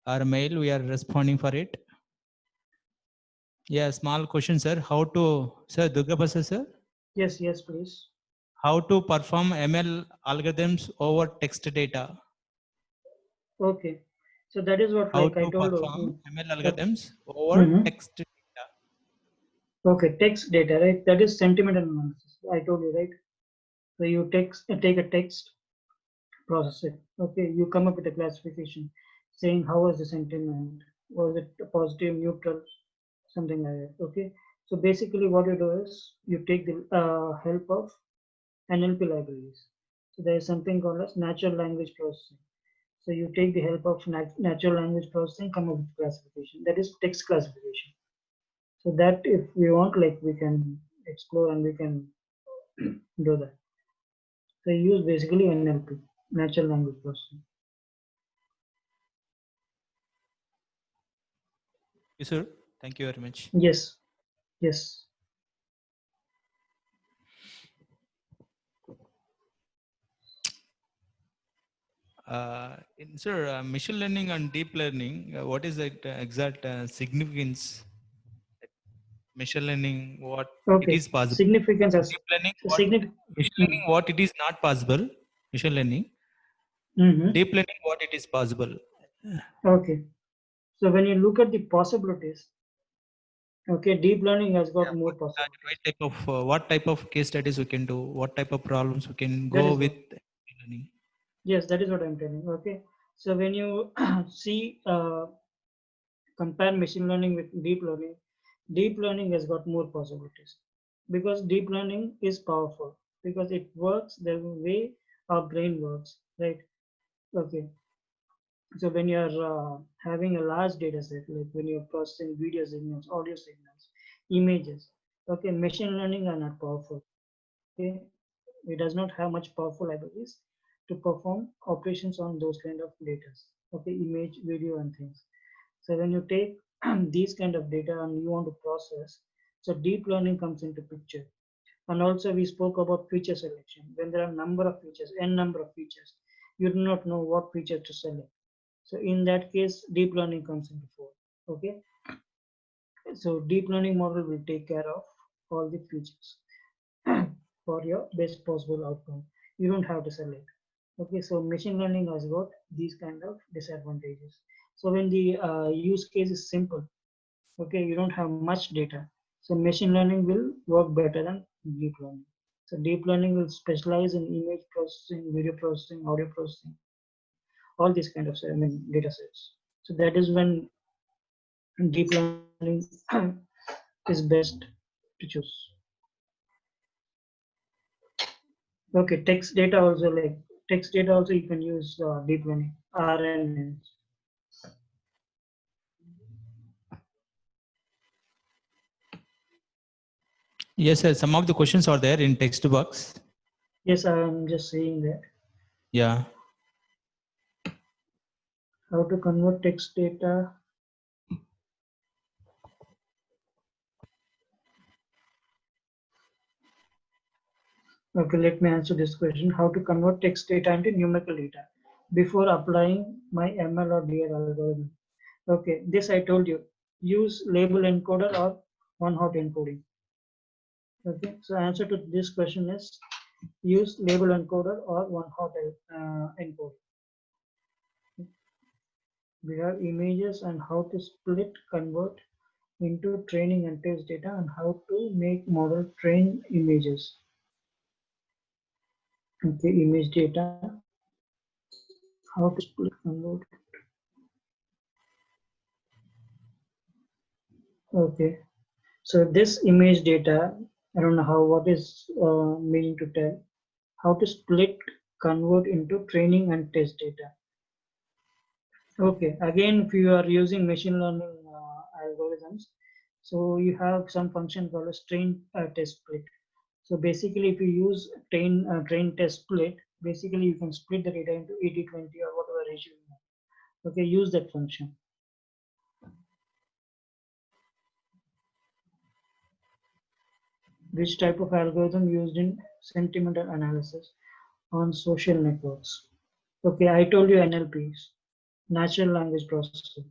or mail, we are responding for it. Yeah, small question, sir. How to, sir, Durga Prasad, sir? Yes, yes, please. How to perform ML algorithms over text data? Okay. So that is what, How like I to told perform you. ML algorithms over Mhm. text data. Okay, text data, right? That is sentiment analysis. I told you, right? So you take a text, process it. Okay, you come up with a classification saying how was the sentiment, was it positive, neutral, something like that. Okay, so basically what you do is you take the help of NLP libraries. So there is something called as natural language processing. So you take the help of natural language processing, come up with classification. That is text classification. So that if we want, like we can explore and we can do that. So you use basically NLP, natural language processing. Yes, sir. Thank you very much. Yes, yes. Sir, machine learning and deep learning, what is the exact significance? Machine learning, what it Okay, is possible. significance as Deep learning, what significant. machine learning, what it is not possible. Machine learning. Deep learning, what it is possible. Okay, so when you look at the possibilities, okay, deep learning has got more possibilities. Right type of what type of case studies we can do, what type of problems we can That go is with what, learning. yes, that is what I'm telling. Okay, so when you see compare machine learning with deep learning has got more possibilities because deep learning is powerful because it works the way our brain works, right? Okay, so when you're having a large data set, like when you're processing video signals, audio signals, images, okay, machine learning are not powerful. Okay, it does not have much powerful abilities to perform operations on those kind of data. Okay, image, video, and things. So when you take these kind of data and you want to process, so deep learning comes into picture. And also we spoke about feature selection. When there are number of features, n number of features, you do not know what feature to select. So in that case, deep learning comes into fore. Okay. So deep learning model will take care of all the features for your best possible outcome. You don't have to select. Okay, so machine learning has got these kind of disadvantages. So when the use case is simple, okay, you don't have much data. So machine learning will work better than deep learning. So deep learning will specialize in image processing, video processing, audio processing, all these kind of data sets. So that is when deep learning is best to choose. Okay, text data also, like text data also you can use deep learning, RNNs. Yes, sir. Some of the questions are there in text box. Yes, I'm just saying that. Yeah. How to convert text data. Okay, let me answer this question. How to convert text data into numerical data before applying my ML or DL algorithm. Okay, this I told you. Use label encoder or one-hot encoding. Okay, so answer to this question is use label encoder or one-hot encoding. We have images and how to split convert into training and test data and how to make model train images. Okay, image data, how to split convert. Okay, so this image data, I don't know how, what is meaning to tell, how to split convert into training and test data. Okay, again, if you are using machine learning algorithms, so you have some function called as train test split. So basically, if you use train test split, basically you can split the data into 80-20 or whatever ratio you want. Okay, use that function. Which type of algorithm used in sentimental analysis on social networks? Okay, I told you NLPs, natural language processing.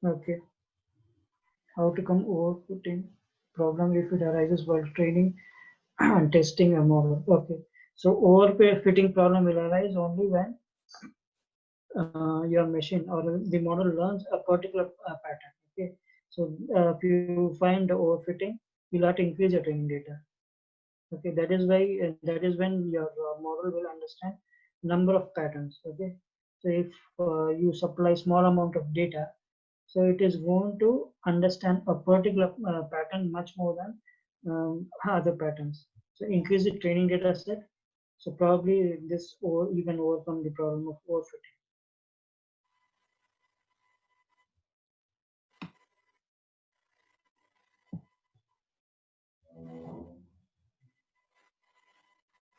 Okay. How to come overfitting problem if it arises while training and testing a model. Okay. So overfitting problem will arise only when your machine or the model learns a particular pattern. Okay. So if you find the overfitting, you'll have to increase your training data. Okay. That is when your model will understand number of patterns. Okay. So if you supply small amount of data, so it is going to understand a particular pattern much more than other patterns. So increase the training data set. So probably this, or you can overcome the problem of overfitting.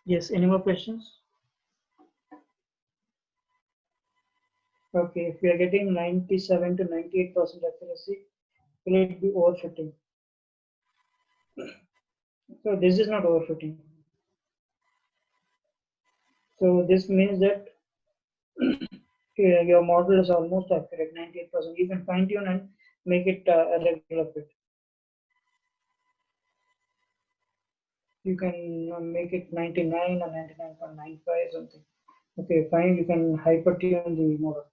Yes, any more questions? Okay, if we are getting 97 to 98% accuracy, will it be overfitting? So this is not overfitting. So this means that your model is almost accurate, 98%. You can fine tune and make it a regular fit. You can make it 99 or 99.95 something. Okay, fine. You can hyper tune the model.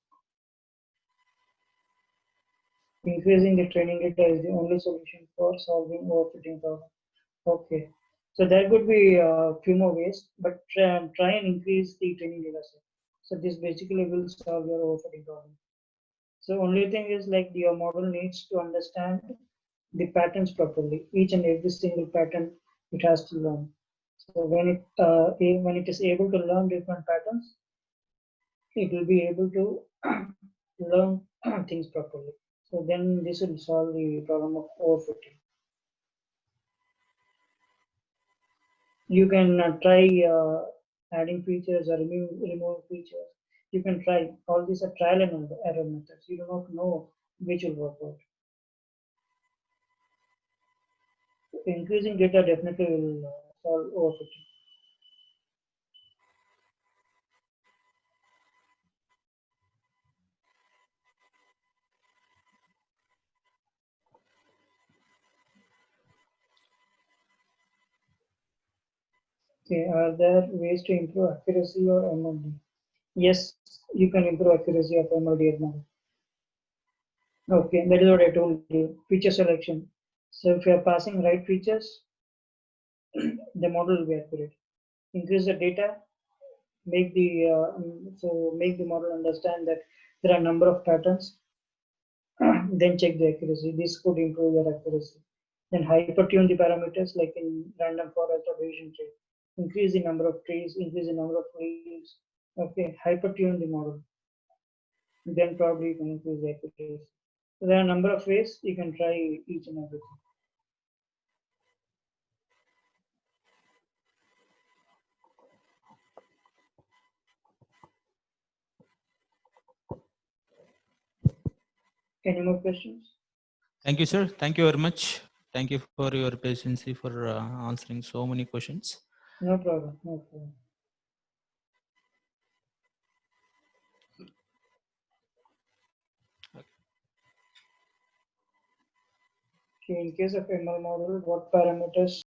Increasing the training data is the only solution for solving overfitting problem. Okay, so there could be a few more ways, but try and increase the training data set. So this basically will solve your overfitting problem. So only thing is like your model needs to understand the patterns properly. Each and every single pattern it has to learn. So when it is able to learn different patterns, it will be able to learn things properly. So then this will solve the problem of overfitting. You can try adding features or removing features. You can try. All these are trial and error methods. You do not know which will work out. Increasing data definitely will solve overfitting. Okay, are there ways to improve accuracy or MLD? Yes, you can improve accuracy of MLD at model. Okay, that is what I told you. Feature selection. So if you are passing right features, the model will be accurate. Increase the data, make the model understand that there are a number of patterns. Then check the accuracy. This could improve your accuracy. Then hyper tune the parameters like in random forest or Bayesian tree. Increase the number of trees, increase the number of leaves. Okay, hyper tune the model. Then probably you can increase the accuracy. So there are a number of ways you can try each and everything. Any more questions? Thank you, sir. Thank you very much. Thank you for your patience for answering so many questions. No problem. No problem. Okay, in case of ML model, what parameters